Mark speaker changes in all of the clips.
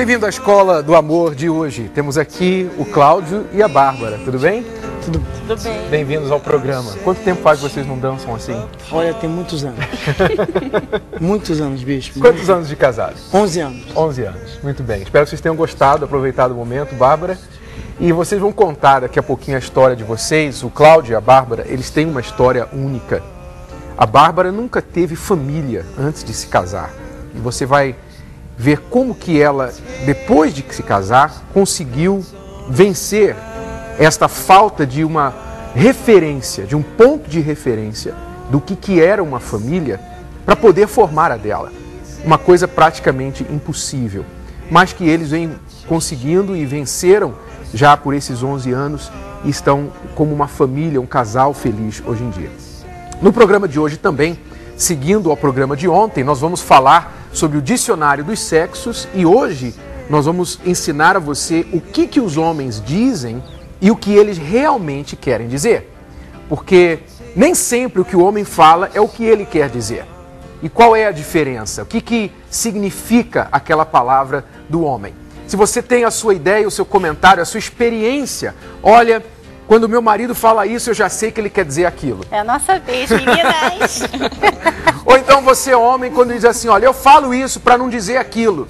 Speaker 1: Bem-vindo à Escola do Amor de hoje. Temos aqui o Cláudio e a Bárbara. Tudo bem?
Speaker 2: Tudo bem.
Speaker 1: Bem-vindos ao programa. Quanto tempo faz que vocês não dançam assim?
Speaker 2: Olha, tem muitos anos. Muitos anos, bicho.
Speaker 1: Quantos anos de casados?
Speaker 2: 11 anos.
Speaker 1: 11 anos. Muito bem. Espero que vocês tenham gostado, aproveitado o momento, Bárbara. E vocês vão contar daqui a pouquinho a história de vocês. O Cláudio e a Bárbara, eles têm uma história única. A Bárbara nunca teve família antes de se casar. E você vai ver como que ela, depois de se casar, conseguiu vencer esta falta de uma referência, de um ponto de referência do que era uma família para poder formar a dela. Uma coisa praticamente impossível, mas que eles vêm conseguindo e venceram já por esses 11 anos e estão como uma família, um casal feliz hoje em dia. No programa de hoje também, seguindo ao programa de ontem, nós vamos falar sobre o dicionário dos sexos e hoje nós vamos ensinar a você o que os homens dizem e o que eles realmente querem dizer. Porque nem sempre o que o homem fala é o que ele quer dizer. E qual é a diferença? O que significa aquela palavra do homem? Se você tem a sua ideia, o seu comentário, a sua experiência, olha, quando o meu marido fala isso, eu já sei que ele quer dizer aquilo.
Speaker 3: É a nossa vez, meninas.
Speaker 1: Ou então você, homem, quando diz assim, olha, eu falo isso para não dizer aquilo.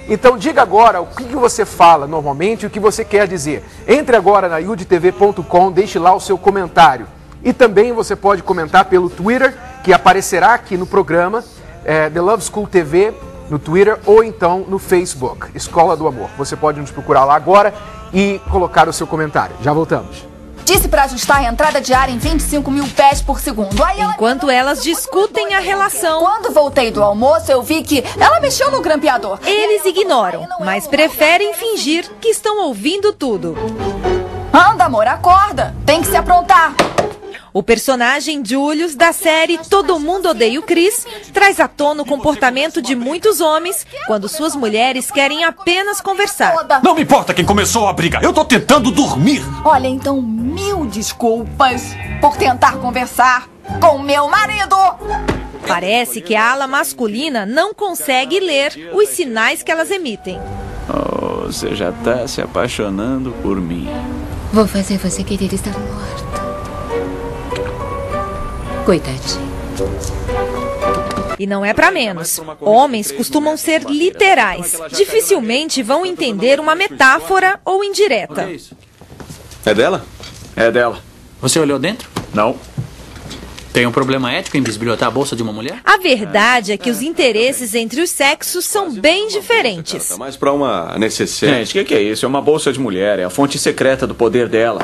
Speaker 1: Então diga agora o que você fala normalmente e o que você quer dizer. Entre agora na yudtv.com, deixe lá o seu comentário. E também você pode comentar pelo Twitter, que aparecerá aqui no programa, The Love School TV, no Twitter ou então no Facebook, Escola do Amor. Você pode nos procurar lá agora e colocar o seu comentário. Já voltamos.
Speaker 4: Disse para ajustar a entrada de ar em 25 mil pés por segundo. Aí
Speaker 5: enquanto elas discutem a relação.
Speaker 4: Quando voltei do almoço, eu vi que ela mexeu no grampeador.
Speaker 5: Eles ignoram, mas preferem fingir que estão ouvindo tudo.
Speaker 4: Anda, amor, acorda. Tem que se aprontar.
Speaker 5: O personagem Julius, da série Todo Mundo Odeia o Chris, traz à tona o comportamento de muitos homens quando suas mulheres querem apenas conversar.
Speaker 6: Não me importa quem começou a briga, eu tô tentando dormir.
Speaker 4: Olha, então, 1000 desculpas por tentar conversar com meu marido.
Speaker 5: Parece que a ala masculina não consegue ler os sinais que elas emitem.
Speaker 7: Oh, você já tá se apaixonando por mim.
Speaker 8: Vou fazer você querer estar morta. Coitadinho.
Speaker 5: E não é para menos. Homens costumam ser literais. Dificilmente vão entender uma metáfora ou indireta.
Speaker 7: É dela? É dela.
Speaker 9: Você olhou dentro?
Speaker 7: Não.
Speaker 9: Tem um problema ético em bisbilhotar a bolsa de uma mulher?
Speaker 5: A verdade é que os interesses entre os sexos são bem diferentes.
Speaker 7: Tá mais pra uma necessidade. Gente, o que é isso? É uma bolsa de mulher. É a fonte secreta do poder dela.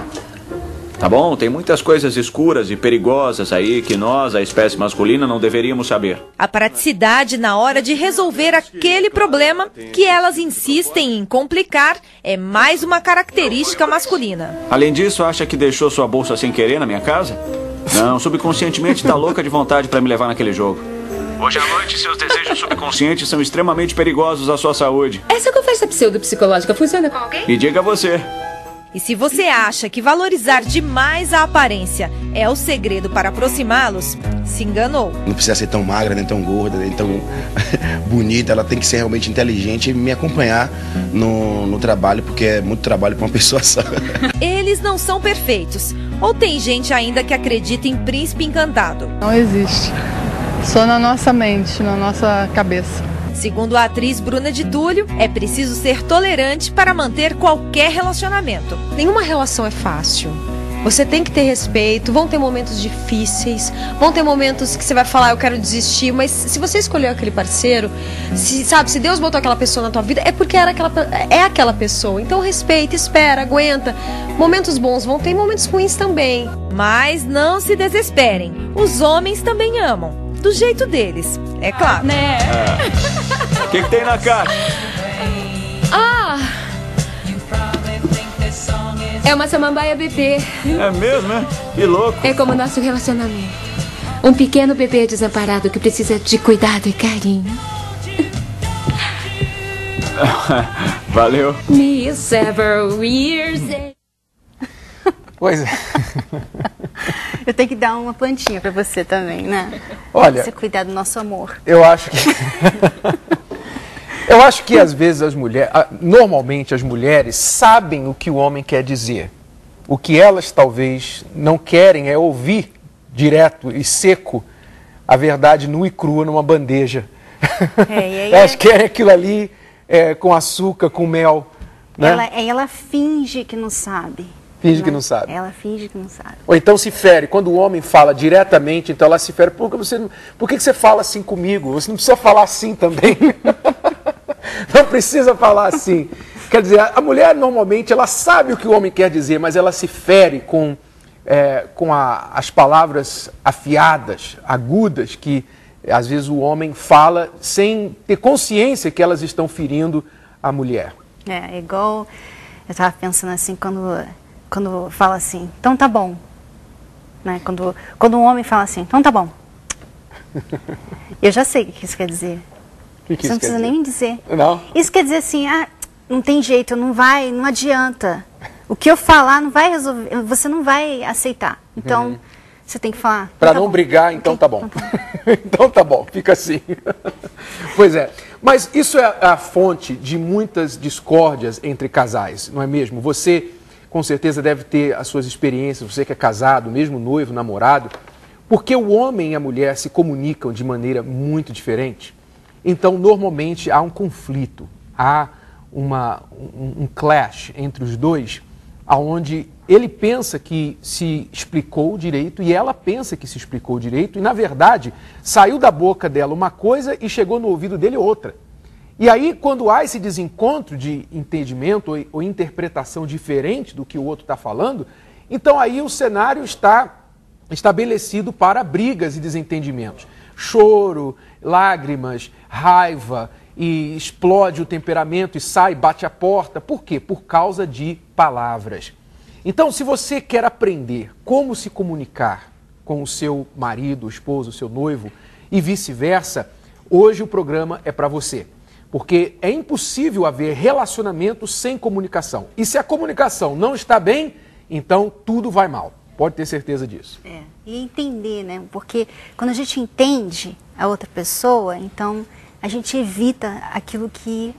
Speaker 7: Tá bom? Tem muitas coisas escuras e perigosas aí que nós, a espécie masculina, não deveríamos saber.
Speaker 5: A praticidade na hora de resolver aquele problema que elas insistem em complicar é mais uma característica masculina.
Speaker 7: Além disso, acha que deixou sua bolsa sem querer na minha casa? Não, subconscientemente tá louca de vontade pra me levar naquele jogo. Hoje à noite, seus desejos subconscientes são extremamente perigosos à sua saúde.
Speaker 8: Essa conversa pseudopsicológica funciona com alguém?
Speaker 7: E diga você.
Speaker 5: E se você acha que valorizar demais a aparência é o segredo para aproximá-los, se enganou.
Speaker 10: Não precisa ser tão magra, nem tão gorda, nem tão bonita. Ela tem que ser realmente inteligente e me acompanhar no trabalho, porque é muito trabalho para uma pessoa só.
Speaker 5: Eles não são perfeitos. Ou tem gente ainda que acredita em príncipe encantado?
Speaker 11: Não existe. Só na nossa mente, na nossa cabeça.
Speaker 5: Segundo a atriz Bruna de Túlio, é preciso ser tolerante para manter qualquer relacionamento.
Speaker 12: Nenhuma relação é fácil. Você tem que ter respeito, vão ter momentos difíceis, vão ter momentos que você vai falar, eu quero desistir, mas se você escolheu aquele parceiro, se Deus botou aquela pessoa na tua vida, é porque é aquela pessoa. Então respeita, espera, aguenta. Momentos bons vão ter, momentos ruins também.
Speaker 5: Mas não se desesperem, os homens também amam. Do jeito deles, é claro.
Speaker 4: Né?
Speaker 7: O que tem na caixa?
Speaker 8: É uma samambaia bebê.
Speaker 7: É mesmo, é? Que louco.
Speaker 8: É como o nosso relacionamento. Um pequeno bebê desamparado que precisa de cuidado e carinho.
Speaker 7: Valeu.
Speaker 8: Me several years.
Speaker 1: Pois é.
Speaker 3: Eu tenho que dar uma plantinha pra você também, né?
Speaker 1: Olha,
Speaker 3: você cuidar do nosso amor.
Speaker 1: Eu acho que Eu acho que às vezes as mulheres, normalmente as mulheres sabem o que o homem quer dizer. O que elas talvez não querem é ouvir direto e seco a verdade nua e crua numa bandeja. Elas querem aquilo ali com açúcar, com mel. Né?
Speaker 3: Ela finge que não sabe.
Speaker 1: Finge que não sabe.
Speaker 3: Ela finge que não sabe.
Speaker 1: Ou então se fere. Quando o homem fala diretamente, então ela se fere. Por que você fala assim comigo? Você não precisa falar assim também. Não precisa falar assim. Quer dizer, a mulher normalmente ela sabe o que o homem quer dizer, mas ela se fere com as palavras afiadas, agudas, que às vezes o homem fala sem ter consciência que elas estão ferindo a mulher.
Speaker 3: É igual, eu estava pensando assim, quando fala assim, então tá bom. Né? Quando um homem fala assim, então tá bom. Eu já sei o que isso quer dizer. Você não precisa nem me dizer.
Speaker 1: Não?
Speaker 3: Isso quer dizer assim, não tem jeito, não adianta. O que eu falar não vai resolver, você não vai aceitar. Então, você tem que falar.
Speaker 1: Para não brigar, então tá bom. Então tá bom, fica assim. Pois é. Mas isso é a fonte de muitas discórdias entre casais, não é mesmo? Você, com certeza, deve ter as suas experiências, você que é casado, mesmo noivo, namorado, porque o homem e a mulher se comunicam de maneira muito diferente. Então, normalmente, há um conflito, há um clash entre os dois, onde ele pensa que se explicou direito e ela pensa que se explicou direito e, na verdade, saiu da boca dela uma coisa e chegou no ouvido dele outra. E aí, quando há esse desencontro de entendimento ou interpretação diferente do que o outro está falando, então aí o cenário está estabelecido para brigas e desentendimentos. Choro, lágrimas, raiva, e explode o temperamento e sai, bate a porta. Por quê? Por causa de palavras. Então, se você quer aprender como se comunicar com o seu marido, o esposo, o seu noivo e vice-versa, hoje o programa é para você. Porque é impossível haver relacionamento sem comunicação. E se a comunicação não está bem, então tudo vai mal. Pode ter certeza disso.
Speaker 3: E entender, né? Porque quando a gente entende a outra pessoa, então a gente evita aquilo que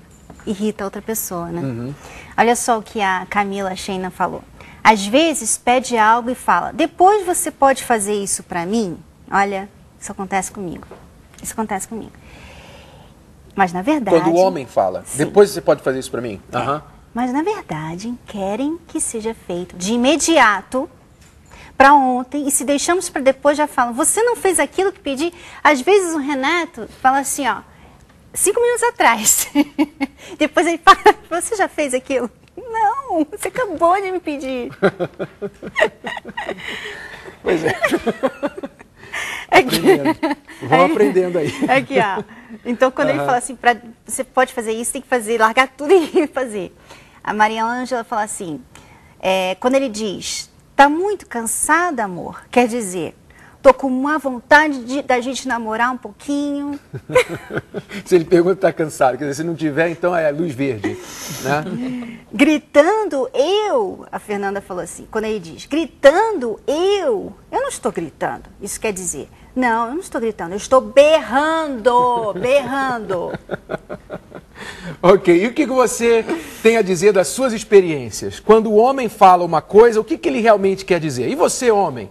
Speaker 3: irrita a outra pessoa, né? Olha só o que a Camila Sheina falou. Às vezes pede algo e fala, depois você pode fazer isso pra mim? Olha, isso acontece comigo. Isso acontece comigo. Mas na verdade...
Speaker 1: Quando o homem fala, depois você pode fazer isso pra mim?
Speaker 3: Mas na verdade querem que seja feito de imediato, para ontem, e se deixamos para depois já falam, você não fez aquilo que pedi? Às vezes o Renato fala assim, 5 minutos atrás. Depois ele fala, você já fez aquilo? Não, você acabou de me pedir.
Speaker 1: Pois é. Vamos aprendendo aí.
Speaker 3: Aqui, Então, quando ele fala assim, você pode fazer isso, tem que fazer, largar tudo e fazer. A Maria Ângela fala assim, quando ele diz, tá muito cansada, amor, quer dizer, tô com uma vontade da gente namorar um pouquinho.
Speaker 1: Se ele pergunta, tá cansado, quer dizer, se não tiver, então é luz verde, né?
Speaker 3: Gritando, a Fernanda falou assim, quando ele diz, gritando, eu não estou gritando, isso quer dizer, não, eu não estou gritando, eu estou berrando.
Speaker 1: Ok, e o que você tem a dizer das suas experiências? Quando o homem fala uma coisa, o que ele realmente quer dizer? E você, homem?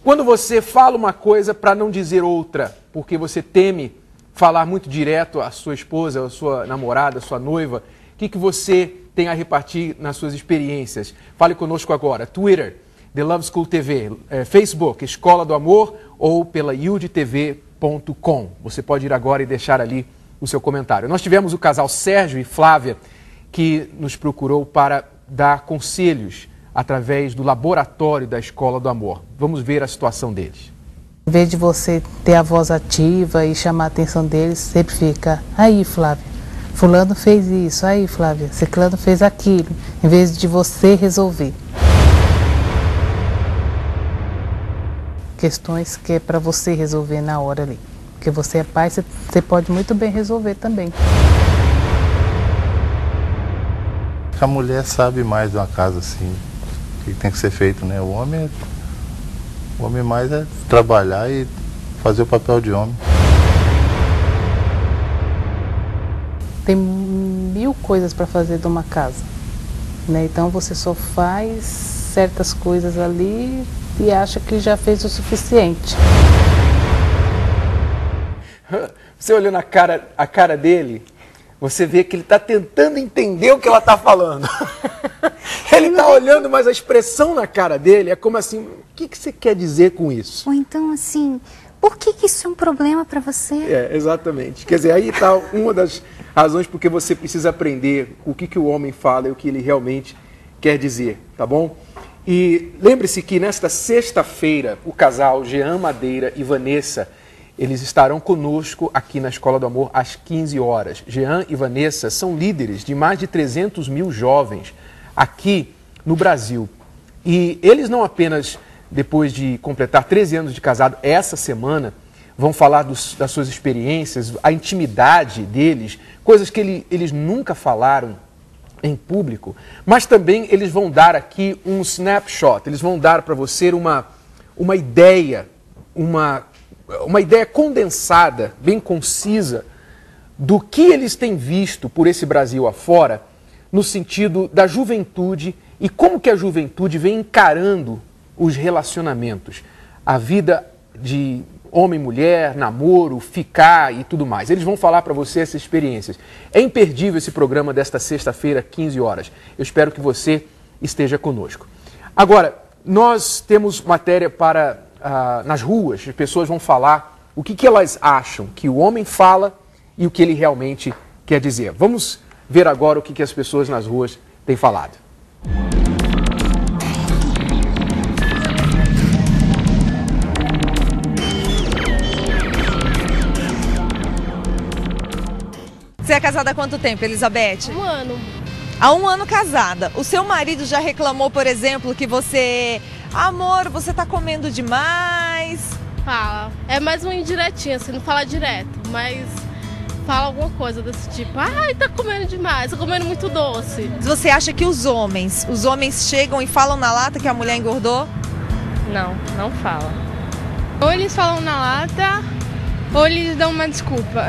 Speaker 1: Quando você fala uma coisa para não dizer outra, porque você teme falar muito direto à sua esposa, à sua namorada, à sua noiva, o que você tem a repartir nas suas experiências? Fale conosco agora. Twitter, The Love School TV, Facebook, Escola do Amor ou pela yudtv.com. Você pode ir agora e deixar ali o seu comentário. Nós tivemos o casal Sérgio e Flávia que nos procurou para dar conselhos através do laboratório da Escola do Amor. Vamos ver a situação deles.
Speaker 2: Em vez de você ter a voz ativa e chamar a atenção deles, sempre fica, aí Flávia, fulano fez isso, aí Flávia, ciclano fez aquilo, em vez de você resolver. Questões que é para você resolver na hora ali. Porque você é pai, você pode muito bem resolver também.
Speaker 13: A mulher sabe mais de uma casa assim, o que tem que ser feito, né? O homem mais é trabalhar e fazer o papel de homem.
Speaker 2: tem 1000 coisas para fazer de uma casa, né? Então você só faz certas coisas ali e acha que já fez o suficiente.
Speaker 1: Você olhando a cara dele, você vê que ele está tentando entender o que ela está falando. Ele está olhando, mas a expressão na cara dele é como assim, o que você quer dizer com isso?
Speaker 3: Ou então assim, por que isso é um problema para você?
Speaker 1: É, exatamente. Quer dizer, aí está uma das razões porque você precisa aprender o que o homem fala e o que ele realmente quer dizer, tá bom? E lembre-se que nesta sexta-feira, o casal Jean Madeira e Vanessa, eles estarão conosco aqui na Escola do Amor às 15 horas. Jean e Vanessa são líderes de mais de 300 mil jovens aqui no Brasil. E eles não apenas, depois de completar 13 anos de casado essa semana, vão falar das suas experiências, a intimidade deles, coisas que eles nunca falaram em público, mas também eles vão dar aqui um snapshot, eles vão dar para você uma ideia, uma ideia condensada, bem concisa, do que eles têm visto por esse Brasil afora, no sentido da juventude e como que a juventude vem encarando os relacionamentos, a vida de homem, mulher, namoro, ficar e tudo mais. Eles vão falar para você essas experiências. É imperdível esse programa desta sexta-feira, 15 horas. Eu espero que você esteja conosco. Agora, nós temos matéria para... nas ruas, as pessoas vão falar o que elas acham que o homem fala e o que ele realmente quer dizer. Vamos ver agora o que as pessoas nas ruas têm falado.
Speaker 5: Você é casada há quanto tempo, Elizabeth?
Speaker 14: 1 ano.
Speaker 5: Há 1 ano casada. O seu marido já reclamou, por exemplo, que você... Amor, você tá comendo demais?
Speaker 14: Fala. É mais uma indiretinha, assim, não fala direto, mas fala alguma coisa desse tipo. Ai, tá comendo demais, tá comendo muito doce.
Speaker 5: Você acha que os homens chegam e falam na lata que a mulher engordou?
Speaker 14: Não fala. Ou eles falam na lata, ou eles dão uma desculpa.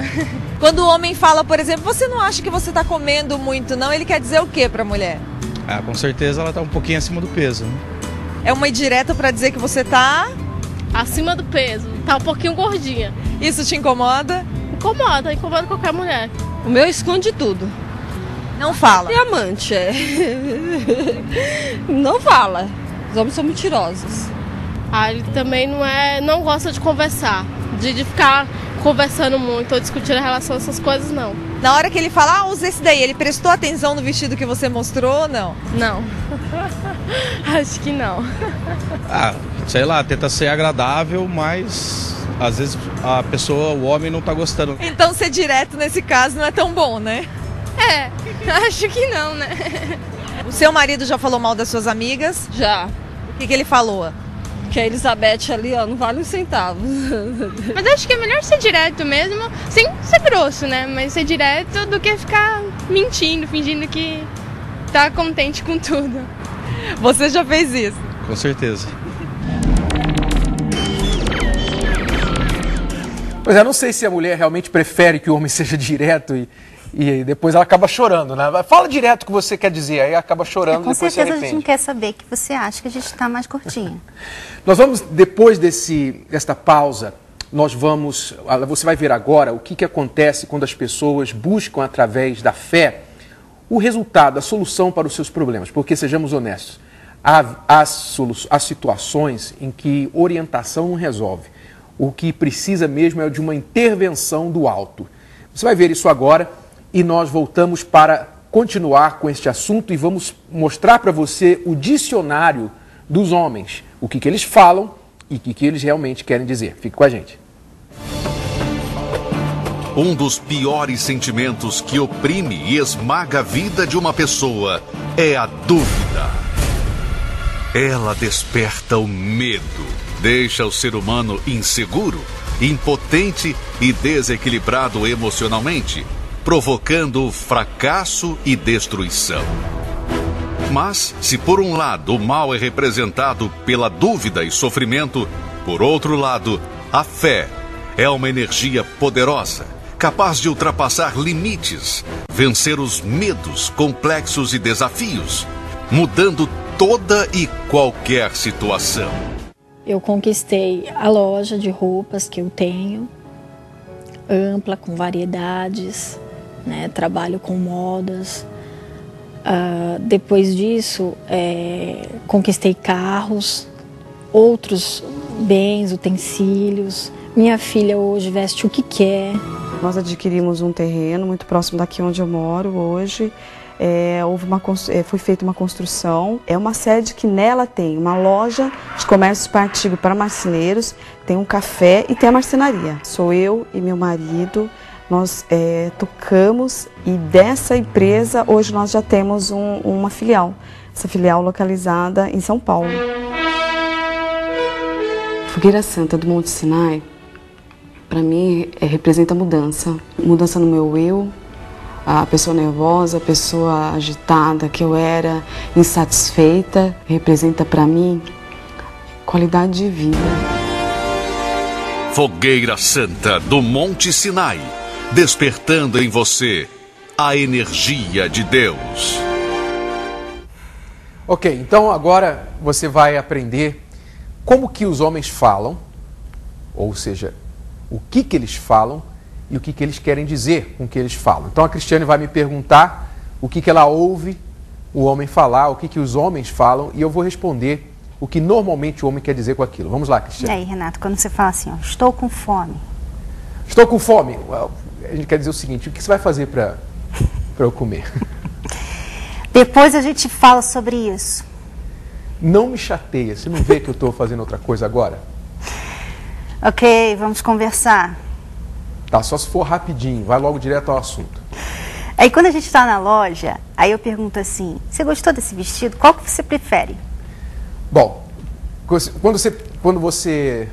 Speaker 5: Quando o homem fala, por exemplo, você não acha que você tá comendo muito, não? Ele quer dizer o quê pra mulher?
Speaker 15: Ah, com certeza ela tá um pouquinho acima do peso, né?
Speaker 5: É uma indireta pra dizer que você tá...
Speaker 14: acima do peso, tá um pouquinho gordinha.
Speaker 5: Isso te incomoda?
Speaker 14: Incomoda qualquer mulher.
Speaker 16: O meu esconde tudo.
Speaker 5: Não fala?
Speaker 16: É amante, é. Não fala. Os homens são mentirosos.
Speaker 14: Ele também não gosta de conversar, de ficar conversando muito ou discutindo a relação, essas coisas não.
Speaker 5: Na hora que ele fala, usa esse daí, ele prestou atenção no vestido que você mostrou ou não?
Speaker 14: Não. Acho que não.
Speaker 15: Sei lá, tenta ser agradável, mas às vezes o homem não tá gostando.
Speaker 5: Então ser direto nesse caso não é tão bom, né?
Speaker 14: Acho que não, né?
Speaker 5: O seu marido já falou mal das suas amigas?
Speaker 16: Já.
Speaker 5: O que ele falou?
Speaker 16: Que a Elizabeth ali, ó, não vale um centavo.
Speaker 14: Mas acho que é melhor ser direto mesmo, sem ser grosso, né? Mas ser direto do que ficar mentindo, fingindo que tá contente com tudo.
Speaker 5: Você já fez isso?
Speaker 15: Com certeza.
Speaker 1: Pois é, não sei se a mulher realmente prefere que o homem seja direto e depois ela acaba chorando, né? Fala direto o que você quer dizer, aí acaba chorando,
Speaker 3: com
Speaker 1: depois se
Speaker 3: certeza
Speaker 1: arrepende.
Speaker 3: A gente não quer saber que você acha que a gente está mais curtinho.
Speaker 1: Nós vamos, depois desta pausa, você vai ver agora o que acontece quando as pessoas buscam através da fé o resultado, a solução para os seus problemas. Porque, sejamos honestos, há situações em que orientação não resolve. O que precisa mesmo é de uma intervenção do alto. Você vai ver isso agora e nós voltamos para continuar com este assunto e vamos mostrar para você o dicionário dos homens, o que eles falam e o que eles realmente querem dizer. Fique com a gente.
Speaker 17: Um dos piores sentimentos que oprime e esmaga a vida de uma pessoa é a dúvida. Ela desperta o medo, deixa o ser humano inseguro, impotente e desequilibrado emocionalmente, provocando fracasso e destruição. Mas, se por um lado o mal é representado pela dúvida e sofrimento, por outro lado, a fé é uma energia poderosa capaz de ultrapassar limites, vencer os medos, complexos e desafios, mudando toda e qualquer situação.
Speaker 18: Eu conquistei a loja de roupas que eu tenho, ampla, com variedades, né? Trabalho com modas. Depois disso, conquistei carros, outros bens, utensílios. Minha filha hoje veste o que quer.
Speaker 19: Nós adquirimos um terreno muito próximo daqui onde eu moro hoje. Foi feita uma construção. É uma sede que nela tem uma loja de comércio partido para marceneiros, tem um café e tem a marcenaria. Sou eu e meu marido, nós tocamos, e dessa empresa hoje nós já temos uma filial. Essa filial localizada em São Paulo. Fogueira Santa do Monte Sinai, para mim, representa mudança. Mudança no meu eu. A pessoa nervosa, a pessoa agitada que eu era, insatisfeita, representa para mim qualidade de vida.
Speaker 17: Fogueira Santa do Monte Sinai, despertando em você a energia de Deus.
Speaker 1: Ok, então agora você vai aprender como que os homens falam, ou seja, o que eles falam e o que eles querem dizer com o que eles falam. Então a Cristiane vai me perguntar o que ela ouve o homem falar, o que os homens falam, e eu vou responder o que normalmente o homem quer dizer com aquilo. Vamos lá, Cristiane.
Speaker 3: E aí, Renato, quando você fala assim, ó, estou com fome.
Speaker 1: Estou com fome. A gente quer dizer o seguinte, o que você vai fazer para eu comer?
Speaker 3: Depois a gente fala sobre isso.
Speaker 1: Não me chateia, você não vê que eu estou fazendo outra coisa agora?
Speaker 3: Ok, vamos conversar.
Speaker 1: Tá, só se for rapidinho, vai logo direto ao assunto.
Speaker 3: Aí quando a gente está na loja, aí eu pergunto assim, você gostou desse vestido? Qual que você prefere?
Speaker 1: Bom, quando você...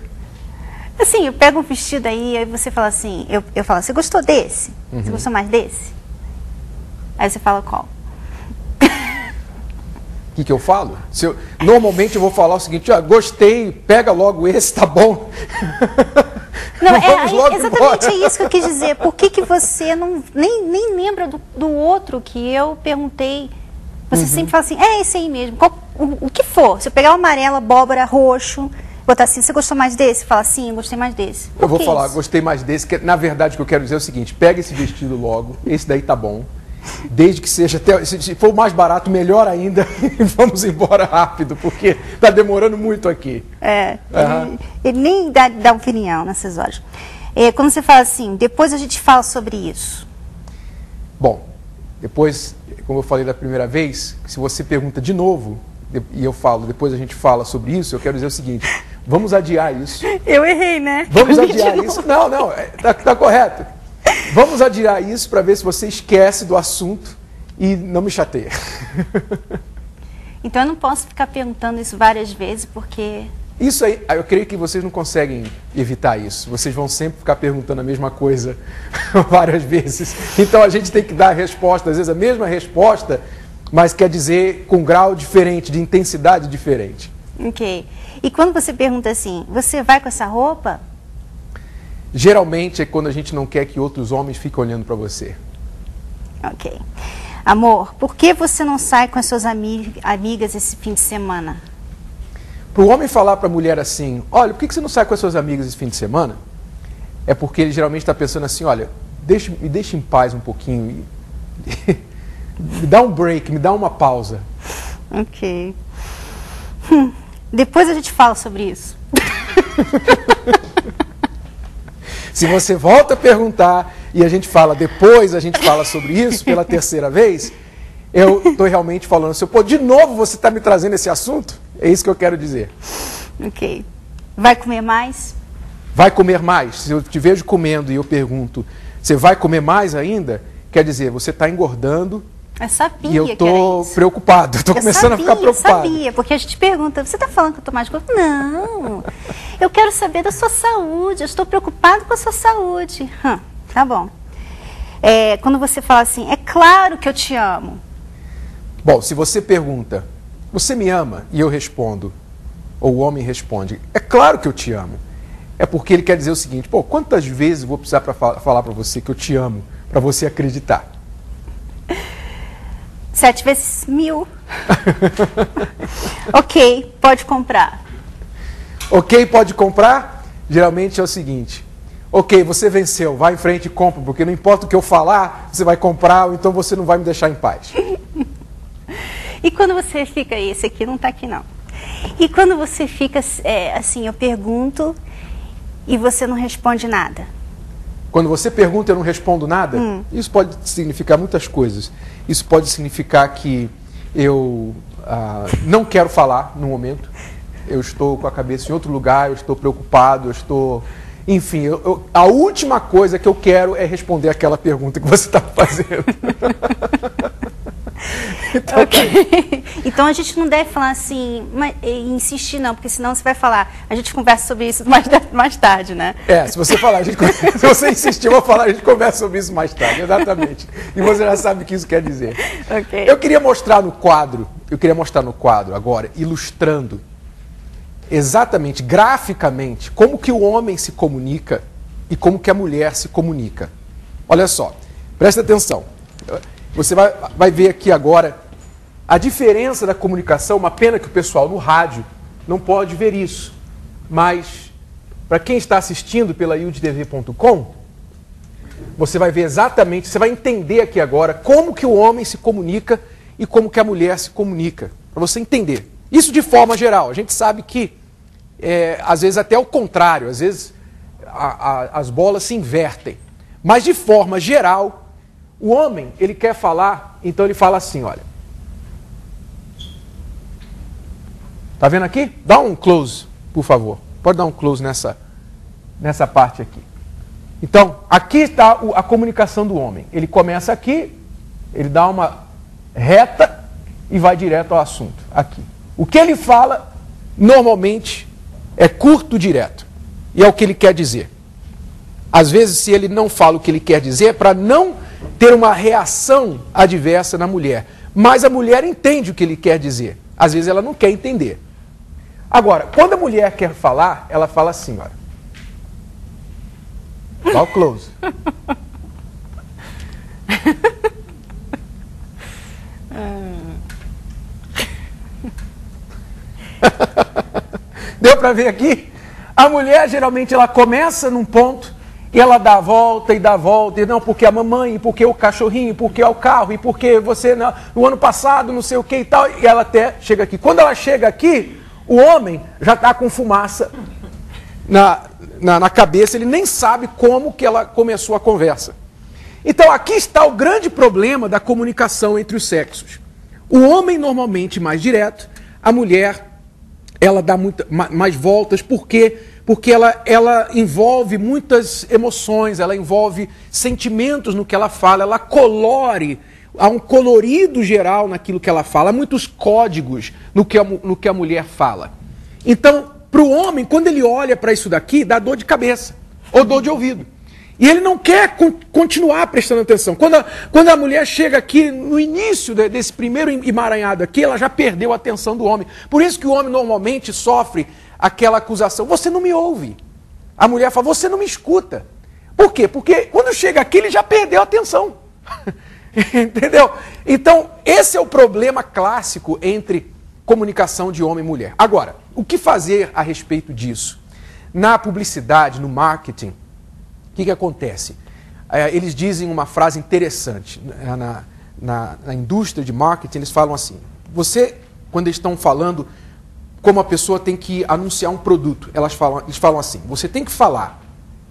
Speaker 3: Assim, eu pego um vestido aí você fala assim, eu falo, você gostou desse?
Speaker 1: Uhum.
Speaker 3: Você gostou mais desse? Aí você fala qual?
Speaker 1: O que eu falo? Normalmente eu vou falar o seguinte, gostei, pega logo esse, tá bom?
Speaker 3: Não, exatamente isso que eu quis dizer. Por que você nem lembra do outro que eu perguntei? Você sempre fala assim, é esse aí mesmo. O que for. Se eu pegar o amarelo, abóbora, roxo, botar assim, você gostou mais desse? Fala assim, eu gostei mais desse.
Speaker 1: Eu vou falar, gostei mais desse. Que, na verdade, o que eu quero dizer é o seguinte, pega esse vestido logo, esse daí tá bom. Desde que seja, se for o mais barato, melhor ainda, e vamos embora rápido, porque está demorando muito aqui.
Speaker 3: Ele nem dá opinião nessas horas. Quando você fala assim, depois a gente fala sobre isso.
Speaker 1: Bom, depois, como eu falei da primeira vez, se você pergunta de novo, e eu falo, depois a gente fala sobre isso, eu quero dizer o seguinte, vamos adiar isso.
Speaker 3: Eu errei, né?
Speaker 1: Vamos adiar isso. Não, tá correto. Vamos adiar isso para ver se você esquece do assunto e não me chateia.
Speaker 3: Então eu não posso ficar perguntando isso várias vezes, porque...
Speaker 1: Isso aí, eu creio que vocês não conseguem evitar isso. Vocês vão sempre ficar perguntando a mesma coisa várias vezes. Então a gente tem que dar a resposta, às vezes a mesma resposta, mas quer dizer com grau diferente, de intensidade diferente.
Speaker 3: Ok. E quando você pergunta assim, você vai com essa roupa?
Speaker 1: Geralmente é quando a gente não quer que outros homens fiquem olhando para você.
Speaker 3: Ok. Amor, por que você não sai com as suas amigas esse fim de semana?
Speaker 1: Para o homem falar para a mulher assim, olha, por que você não sai com as suas amigas esse fim de semana? É porque ele geralmente está pensando assim, olha, me deixa em paz um pouquinho. Me dá um break, me dá uma pausa.
Speaker 3: Ok. Depois a gente fala sobre isso.
Speaker 1: Se você volta a perguntar e a gente fala, depois a gente fala sobre isso pela terceira vez, eu estou realmente falando assim, pô, de novo você está me trazendo esse assunto? É isso que eu quero dizer. Ok.
Speaker 3: Vai comer mais?
Speaker 1: Vai comer mais. Se eu te vejo comendo e eu pergunto, você vai comer mais ainda? Quer dizer, você está engordando.
Speaker 3: Eu sabia
Speaker 1: e eu estou preocupado, estou começando a ficar preocupado.
Speaker 3: Eu sabia, porque a gente pergunta, você está falando que eu estou mais gordo? Não, eu quero saber da sua saúde, eu estou preocupado com a sua saúde. Tá bom. Quando você fala assim, é claro que eu te amo.
Speaker 1: Bom, se você pergunta, você me ama? E eu respondo, ou o homem responde, é claro que eu te amo. é porque ele quer dizer o seguinte: pô, quantas vezes eu vou precisar falar para você que eu te amo, para você acreditar?
Speaker 3: 7 vezes 1000. Ok, pode comprar.
Speaker 1: Ok, pode comprar? Geralmente é o seguinte: ok, você venceu, vai em frente e compra, porque não importa o que eu falar, você vai comprar, ou então você não vai me deixar em paz.
Speaker 3: E quando você fica, esse aqui não está aqui não. E quando você fica assim, eu pergunto e você não responde nada?
Speaker 1: Quando você pergunta e eu não respondo nada, isso pode significar muitas coisas. Isso pode significar que eu não quero falar no momento, eu estou com a cabeça em outro lugar, eu estou preocupado, eu estou... Enfim, a última coisa que eu quero é responder aquela pergunta que você está fazendo.
Speaker 3: Então, okay. Então a gente não deve falar assim, insistir não, porque senão você vai falar, a gente conversa sobre isso mais tarde, né?
Speaker 1: Se você falar, se você insistir, eu vou falar, a gente conversa sobre isso mais tarde, exatamente. E você já sabe o que isso quer dizer.
Speaker 3: Okay.
Speaker 1: Eu queria mostrar no quadro agora, ilustrando exatamente, graficamente, como que o homem se comunica e como que a mulher se comunica. Olha só, presta atenção. Você vai ver aqui agora a diferença da comunicação. Uma pena que o pessoal no rádio não pode ver isso. Mas, para quem está assistindo pela yudtv.com, você vai ver exatamente, você vai entender aqui agora como que o homem se comunica e como que a mulher se comunica. Para você entender. Isso de forma geral. A gente sabe que, às vezes até o contrário, às vezes as bolas se invertem. Mas de forma geral... O homem, ele quer falar, então ele fala assim, olha. Tá vendo aqui? Dá um close, por favor. Pode dar um close nessa parte aqui. Então, aqui está a comunicação do homem. Ele começa aqui, ele dá uma reta e vai direto ao assunto. Aqui. O que ele fala, normalmente, é curto, direto. E é o que ele quer dizer. Às vezes, se ele não fala o que ele quer dizer, para não ter uma reação adversa na mulher. Mas a mulher entende o que ele quer dizer. Às vezes ela não quer entender. Agora, quando a mulher quer falar, ela fala assim, olha. Dá o close. Deu para ver aqui? A mulher, geralmente, ela começa num ponto, e ela dá a volta e dá a volta, e não, porque a mamãe, e porque o cachorrinho, e porque é o carro, e porque você, no ano passado, não sei o que e tal, e ela até chega aqui. Quando ela chega aqui, o homem já está com fumaça na cabeça, ele nem sabe como que ela começou a conversa. Então aqui está o grande problema da comunicação entre os sexos. O homem normalmente mais direto, a mulher, ela dá mais voltas, porque ela envolve muitas emoções, ela envolve sentimentos no que ela fala, ela colore, há um colorido geral naquilo que ela fala, há muitos códigos no que a mulher fala. Então, para o homem, quando ele olha para isso daqui, dá dor de cabeça ou dor de ouvido. E ele não quer continuar prestando atenção. Quando a mulher chega aqui, no início desse primeiro emaranhado aqui, ela já perdeu a atenção do homem. Por isso que o homem normalmente sofre aquela acusação, você não me ouve. A mulher fala, você não me escuta. Por quê? Porque quando chega aqui, ele já perdeu a atenção. Entendeu? Então, esse é o problema clássico entre comunicação de homem e mulher. Agora, o que fazer a respeito disso? Na publicidade, no marketing, o que acontece? Eles dizem uma frase interessante. Na indústria de marketing, eles falam assim, quando eles estão falando como a pessoa tem que anunciar um produto, eles falam assim, você tem que falar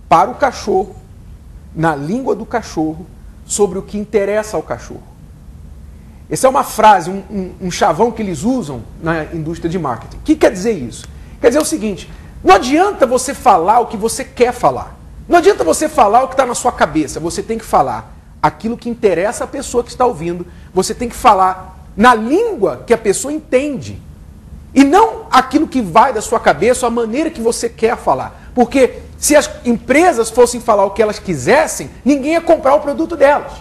Speaker 1: para o cachorro, na língua do cachorro, sobre o que interessa ao cachorro. Essa é uma frase, um chavão que eles usam na indústria de marketing. O que quer dizer isso? Quer dizer o seguinte, não adianta você falar o que você quer falar. Não adianta você falar o que está na sua cabeça. Você tem que falar aquilo que interessa à pessoa que está ouvindo. Você tem que falar na língua que a pessoa entende. E não aquilo que vai da sua cabeça, a maneira que você quer falar. Porque se as empresas fossem falar o que elas quisessem, ninguém ia comprar o produto delas.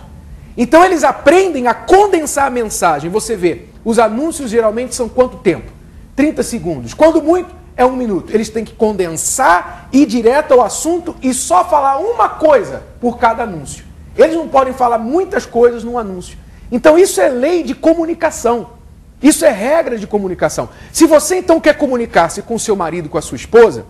Speaker 1: Então eles aprendem a condensar a mensagem. Você vê, os anúncios geralmente são quanto tempo? 30 segundos. Quando muito, é 1 minuto. Eles têm que condensar, ir direto ao assunto e só falar uma coisa por cada anúncio. Eles não podem falar muitas coisas num anúncio. Então isso é lei de comunicação. Isso é regra de comunicação. Se você então quer comunicar-se com seu marido, com a sua esposa,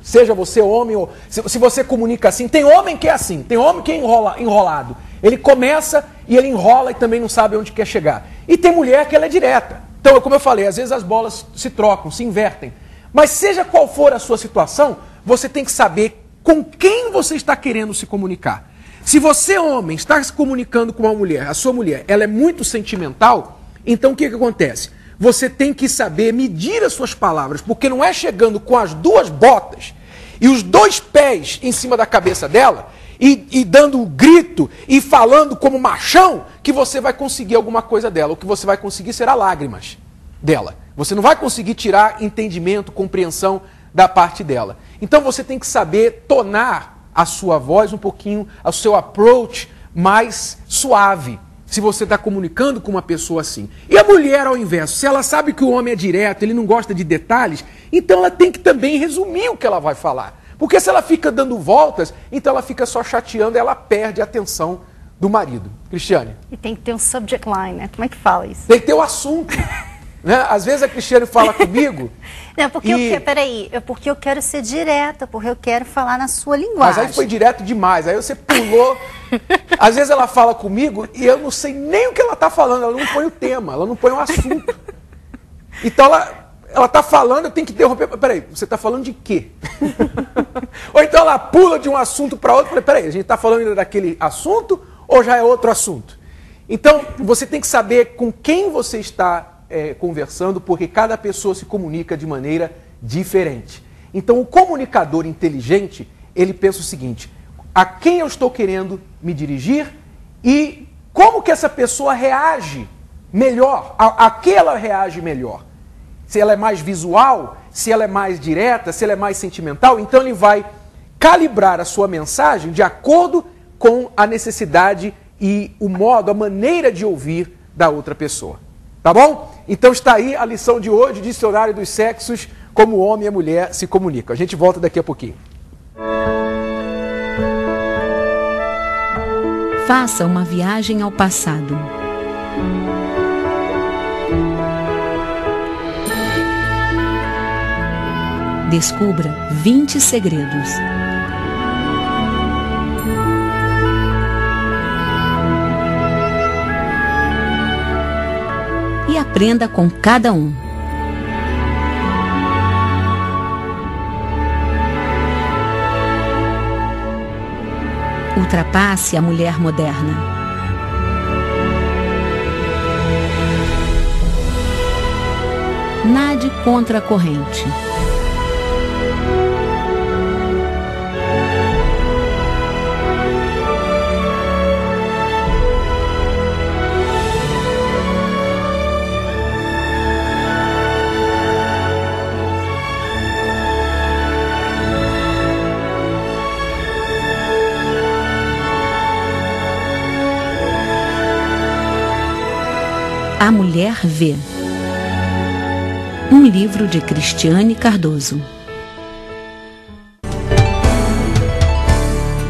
Speaker 1: seja você homem ou... Se você comunica assim, tem homem que é assim, tem homem que é enrolado. Ele começa e ele enrola e também não sabe onde quer chegar. E tem mulher que ela é direta. Então, como eu falei, às vezes as bolas se trocam, se invertem. Mas seja qual for a sua situação, você tem que saber com quem você está querendo se comunicar. Se você, homem, está se comunicando com uma mulher, a sua mulher, ela é muito sentimental, então o que acontece? Você tem que saber medir as suas palavras, porque não é chegando com as 2 botas e os 2 pés em cima da cabeça dela e dando um grito e falando como machão que você vai conseguir alguma coisa dela. O que você vai conseguir será lágrimas dela. Você não vai conseguir tirar entendimento, compreensão da parte dela. Então você tem que saber tonar a sua voz um pouquinho, o seu approach mais suave, se você está comunicando com uma pessoa assim. E a mulher, ao inverso, se ela sabe que o homem é direto, ele não gosta de detalhes, então ela tem que também resumir o que ela vai falar. Porque se ela fica dando voltas, então ela fica só chateando e ela perde a atenção do marido. Cristiane?
Speaker 3: E tem que ter um subject line, né? Como é que fala isso?
Speaker 1: Tem que ter o assunto. Né? Às vezes a Cristiane fala comigo...
Speaker 3: Não, porque peraí, porque eu quero ser direta, porque eu quero falar na sua linguagem.
Speaker 1: Mas aí foi direto demais, aí você pulou. Às vezes ela fala comigo e eu não sei nem o que ela está falando, ela não põe o tema, ela não põe o assunto. Então ela está falando, eu tenho que interromper. Peraí, você está falando de quê? Ou então ela pula de um assunto para outro. Peraí, a gente está falando ainda daquele assunto ou já é outro assunto? Então você tem que saber com quem você está conversando, porque cada pessoa se comunica de maneira diferente. Então o comunicador inteligente, ele pensa o seguinte: a quem eu estou querendo me dirigir e como que essa pessoa reage melhor, a que ela reage melhor. Se ela é mais visual, se ela é mais direta, se ela é mais sentimental, então ele vai calibrar a sua mensagem de acordo com a necessidade e o modo, a maneira de ouvir da outra pessoa. Tá bom? Então está aí a lição de hoje, o Dicionário dos Sexos, como o homem e a mulher se comunicam. A gente volta daqui a pouquinho.
Speaker 20: Faça uma viagem ao passado. Descubra 20 segredos. E aprenda com cada um. Ultrapasse a mulher moderna. Nade contra a corrente. A Mulher Vê. Um livro de Cristiane Cardoso.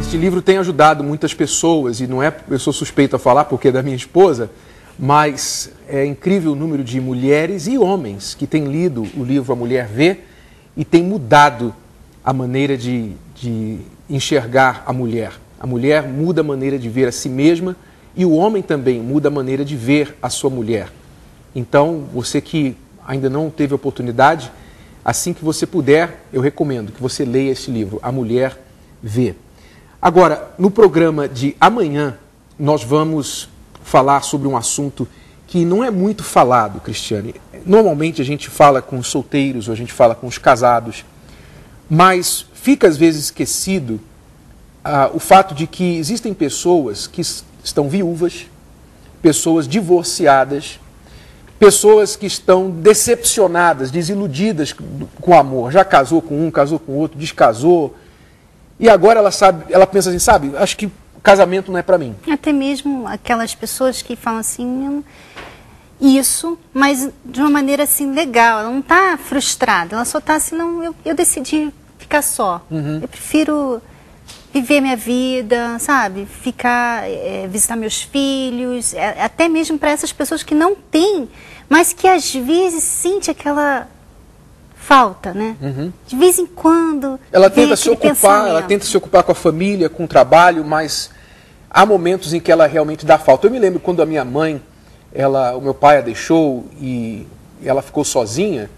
Speaker 1: Este livro tem ajudado muitas pessoas, e não é, eu sou suspeito a falar porque é da minha esposa, mas é incrível o número de mulheres e homens que têm lido o livro A Mulher Vê e tem mudado a maneira de enxergar a mulher. A mulher muda a maneira de ver a si mesma e o homem também muda a maneira de ver a sua mulher. Então, você que ainda não teve oportunidade, assim que você puder, eu recomendo que você leia este livro, A Mulher Vê. Agora, no programa de amanhã, nós vamos falar sobre um assunto que não é muito falado, Cristiane. Normalmente a gente fala com os solteiros ou a gente fala com os casados, mas fica às vezes esquecido o fato de que existem pessoas que estão viúvas, pessoas divorciadas, pessoas que estão decepcionadas, desiludidas com o amor. Já casou com um, casou com outro, descasou. E agora ela pensa assim, sabe, acho que casamento não é para mim.
Speaker 3: Até mesmo aquelas pessoas que falam assim, isso, mas de uma maneira assim legal. Ela não está frustrada, ela só está assim, não, eu decidi ficar só. Eu prefiro viver minha vida, sabe? Ficar, visitar meus filhos, até mesmo para essas pessoas que não têm, mas que às vezes sente aquela falta, né? De vez em quando.
Speaker 1: Ela tenta se ocupar, ela tenta se ocupar com a família, com o trabalho, mas há momentos em que ela realmente dá falta. Eu me lembro quando a minha mãe, o meu pai a deixou e ela ficou sozinha.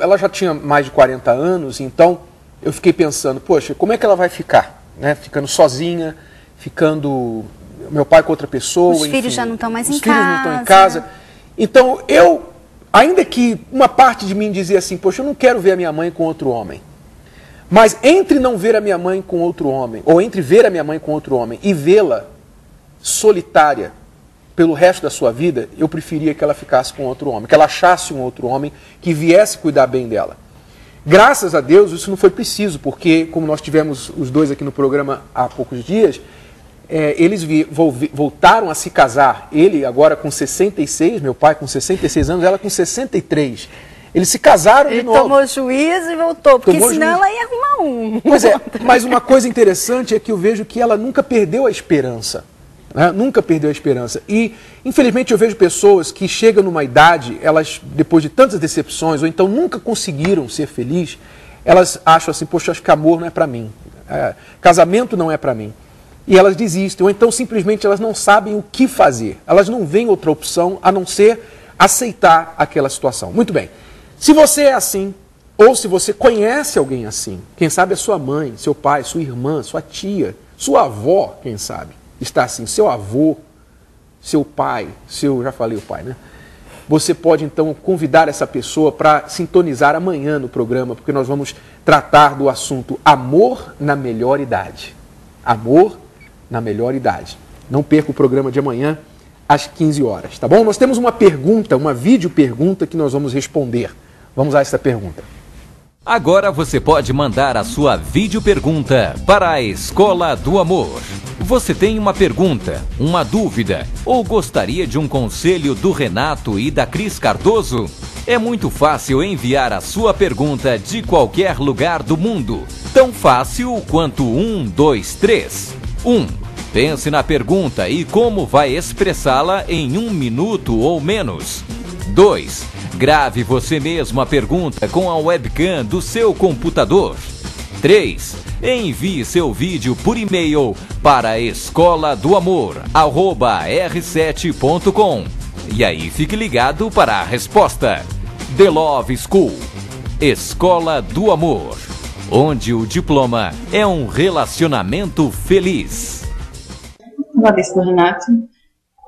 Speaker 1: Ela já tinha mais de 40 anos, então eu fiquei pensando, poxa, como é que ela vai ficar? Né? Ficando sozinha, ficando meu pai com outra pessoa.
Speaker 3: Os filhos já não estão mais em casa.
Speaker 1: Os filhos não estão em casa. Então ainda que uma parte de mim dizia assim, poxa, eu não quero ver a minha mãe com outro homem. Mas entre não ver a minha mãe com outro homem, ou entre ver a minha mãe com outro homem e vê-la solitária pelo resto da sua vida, eu preferia que ela ficasse com outro homem, que ela achasse um outro homem que viesse cuidar bem dela. Graças a Deus isso não foi preciso, porque como nós tivemos os dois aqui no programa há poucos dias, eles voltaram a se casar, ele agora com 66, meu pai com 66 anos, ela com 63. Eles se casaram de novo.
Speaker 3: Ele tomou juízo e voltou, porque senão ela ia arrumar um.
Speaker 1: Pois é, mas uma coisa interessante é que eu vejo que ela nunca perdeu a esperança. Né? Nunca perdeu a esperança. E, infelizmente, eu vejo pessoas que chegam numa idade, elas, depois de tantas decepções, ou então nunca conseguiram ser felizes, elas acham assim, poxa, acho que amor não é para mim. Casamento não é para mim. E elas desistem, ou então simplesmente elas não sabem o que fazer. Elas não veem outra opção a não ser aceitar aquela situação. Muito bem. Se você é assim, ou se você conhece alguém assim, quem sabe a sua mãe, seu pai, sua irmã, sua tia, sua avó, quem sabe, está assim, seu avô, seu pai, já falei o pai, né? Você pode então convidar essa pessoa para sintonizar amanhã no programa, porque nós vamos tratar do assunto amor na melhor idade. Amor na melhor idade. Não perca o programa de amanhã às 15 horas, tá bom? Nós temos uma pergunta, uma videopergunta que nós vamos responder. Vamos a essa pergunta.
Speaker 21: Agora você pode mandar a sua videopergunta para a Escola do Amor. Você tem uma pergunta, uma dúvida ou gostaria de um conselho do Renato e da Cris Cardoso? É muito fácil enviar a sua pergunta de qualquer lugar do mundo. Tão fácil quanto 1, 2, 3. 1. Pense na pergunta e como vai expressá-la em 1 minuto ou menos. 2. Grave você mesmo a pergunta com a webcam do seu computador. 3. Envie seu vídeo por e-mail para escoladoamor@r7.com. E aí fique ligado para a resposta. The Love School. Escola do Amor. Onde o diploma é um relacionamento feliz.
Speaker 22: Olá, Bispo Renato.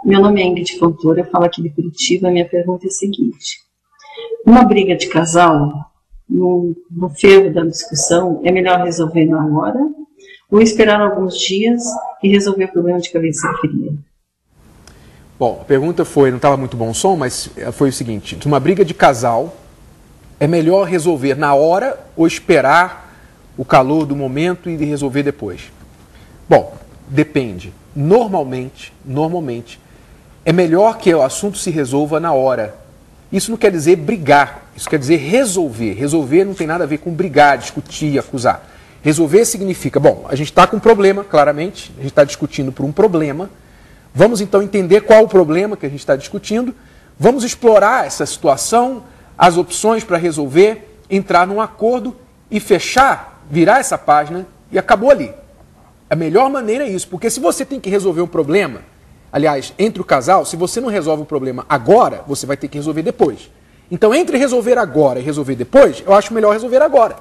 Speaker 22: Meu nome é Ingrid Fontoura, eu falo aqui de Curitiba. A minha pergunta é a seguinte. Uma briga de casal, no fervo da discussão, é melhor resolver na hora ou esperar alguns dias e resolver o problema de cabeça que queria?
Speaker 1: Bom, a pergunta foi, não estava muito bom o som, mas foi o seguinte, uma briga de casal, é melhor resolver na hora ou esperar o calor do momento e resolver depois? Bom, depende. Normalmente, é melhor que o assunto se resolva na hora. Isso não quer dizer brigar, isso quer dizer resolver. Resolver não tem nada a ver com brigar, discutir, acusar. Resolver significa, bom, a gente está com um problema, claramente, a gente está discutindo por um problema. Vamos então entender qual o problema que a gente está discutindo, vamos explorar essa situação, as opções para resolver, entrar num acordo e fechar, virar essa página e acabou ali. A melhor maneira é isso, porque se você tem que resolver um problema, aliás, entre o casal, se você não resolve o problema agora, você vai ter que resolver depois. Então, entre resolver agora e resolver depois, eu acho melhor resolver agora.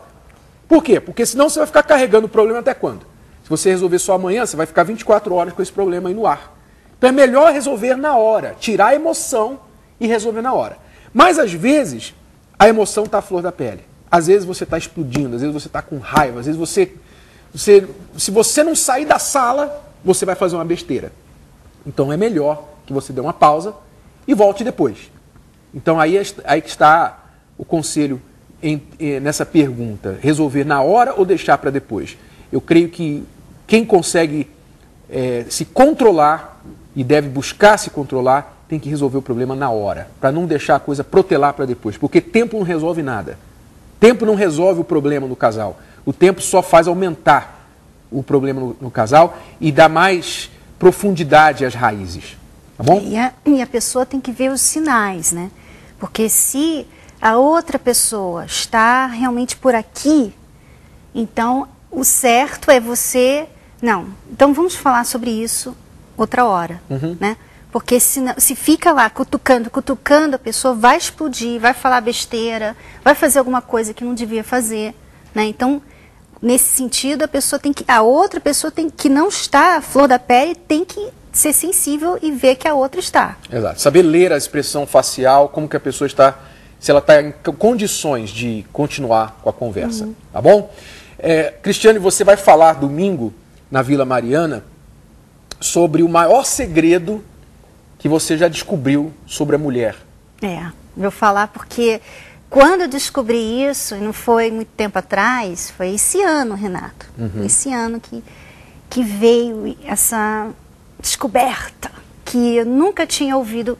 Speaker 1: Por quê? Porque senão você vai ficar carregando o problema até quando? Se você resolver só amanhã, você vai ficar 24 horas com esse problema aí no ar. Então, é melhor resolver na hora, tirar a emoção e resolver na hora. Mas, às vezes, a emoção está à flor da pele. Às vezes você está explodindo, às vezes você está com raiva, às vezes se você não sair da sala, você vai fazer uma besteira. Então é melhor que você dê uma pausa e volte depois. Então aí que está o conselho nessa pergunta. Resolver na hora ou deixar para depois? Eu creio que quem consegue se controlar e deve buscar se controlar, tem que resolver o problema na hora, para não deixar a coisa protelar para depois, porque tempo não resolve nada. Tempo não resolve o problema no casal. O tempo só faz aumentar o problema no casal e dá mais profundidade às raízes. Tá bom?
Speaker 3: E a pessoa tem que ver os sinais, né? Porque se a outra pessoa está realmente por aqui, então o certo é você... Não, então vamos falar sobre isso outra hora, né? Porque se fica lá cutucando, a pessoa vai explodir, vai falar besteira, vai fazer alguma coisa que não devia fazer, né? Então, nesse sentido, a outra pessoa tem que não está à flor da pele, tem que ser sensível e ver que a outra está.
Speaker 1: Exato. Saber ler a expressão facial, como que a pessoa está, se ela está em condições de continuar com a conversa, tá bom? Cristiane, você vai falar domingo na Vila Mariana sobre o maior segredo que você já descobriu sobre a mulher.
Speaker 3: Vou falar porque quando eu descobri isso, e não foi muito tempo atrás, foi esse ano, Renato. Esse ano que veio essa descoberta, que eu nunca tinha ouvido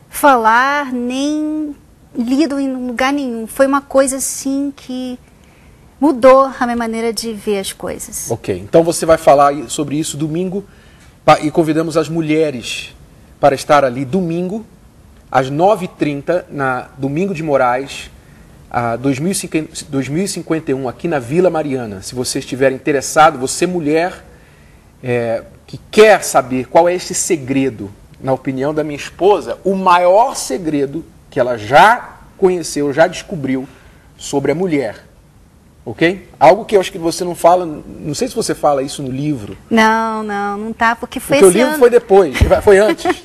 Speaker 3: falar, nem lido em lugar nenhum. Foi uma coisa assim que mudou a minha maneira de ver as coisas.
Speaker 1: Ok, então você vai falar sobre isso domingo e convidamos as mulheres para estar ali domingo, às 9h30, na Domingo de Moraes, 2051, aqui na Vila Mariana. Se você estiver interessado, você mulher que quer saber qual é esse segredo, na opinião da minha esposa, o maior segredo que ela já conheceu, já descobriu sobre a mulher. Ok? Algo que eu acho que você não fala, não sei se você fala isso no livro.
Speaker 3: Não tá, porque foi
Speaker 1: esse ano.
Speaker 3: Porque o
Speaker 1: livro foi depois, foi antes.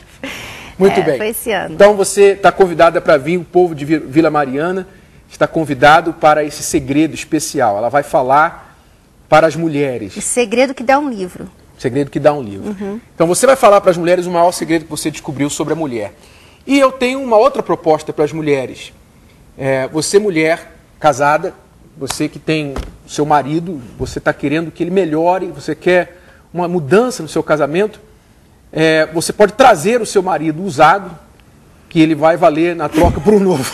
Speaker 1: Muito bem.
Speaker 3: Foi esse ano.
Speaker 1: Então você está convidada para vir, o povo de Vila Mariana está convidado para esse segredo especial. Ela vai falar para as mulheres.
Speaker 3: O segredo que dá um livro.
Speaker 1: Segredo que dá um livro. Então você vai falar para as mulheres o maior segredo que você descobriu sobre a mulher. E eu tenho uma outra proposta para as mulheres. Você, mulher casada, você que tem seu marido, você está querendo que ele melhore, você quer uma mudança no seu casamento, você pode trazer o seu marido usado, que ele vai valer na troca por um novo.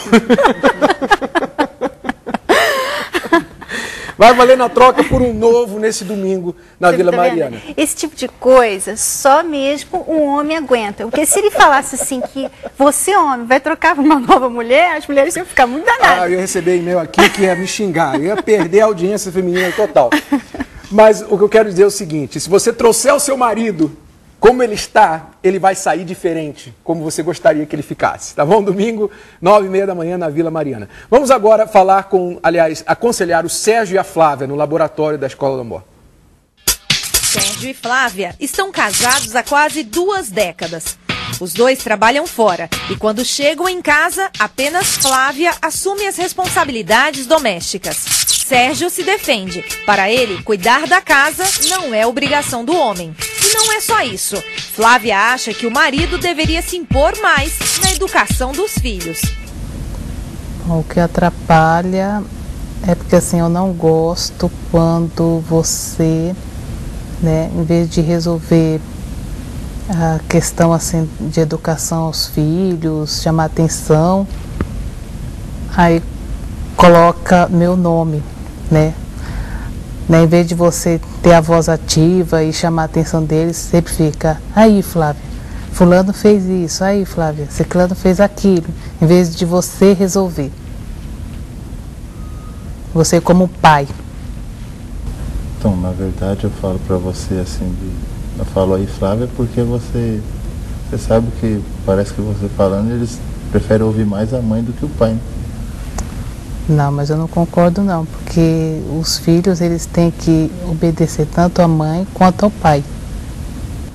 Speaker 1: Vai valer na troca por um novo nesse domingo na Vila Mariana.
Speaker 3: Esse tipo de coisa só mesmo um homem aguenta. Porque se ele falasse assim que você, homem, vai trocar por uma nova mulher, as mulheres iam ficar muito danadas.
Speaker 1: Eu ia receber e-mail aqui que ia me xingar, eu ia perder a audiência feminina total. Mas o que eu quero dizer é o seguinte, se você trouxer o seu marido como ele está, ele vai sair diferente, como você gostaria que ele ficasse. Tá bom? Domingo, 9h30 da manhã, na Vila Mariana. Vamos agora falar aconselhar o Sérgio e a Flávia no laboratório da Escola do Amor.
Speaker 5: Sérgio e Flávia estão casados há quase 2 décadas. Os dois trabalham fora e quando chegam em casa, apenas Flávia assume as responsabilidades domésticas. Sérgio se defende. Para ele, cuidar da casa não é obrigação do homem. E não é só isso. Flávia acha que o marido deveria se impor mais na educação dos filhos.
Speaker 2: O que atrapalha é porque assim, eu não gosto quando você, em vez de resolver a questão assim, de educação aos filhos, chamar atenção, aí coloca meu nome, Em vez de você ter a voz ativa e chamar a atenção deles, sempre fica, aí Flávia, fulano fez isso, aí Flávia, ciclano fez aquilo, em vez de você resolver. Você como pai.
Speaker 13: Então, na verdade, eu falo para você assim, eu falo aí Flávia porque você sabe que parece que você falando, eles preferem ouvir mais a mãe do que o pai, né?
Speaker 2: Não, mas eu não concordo não, porque os filhos eles têm que obedecer tanto à mãe quanto ao pai.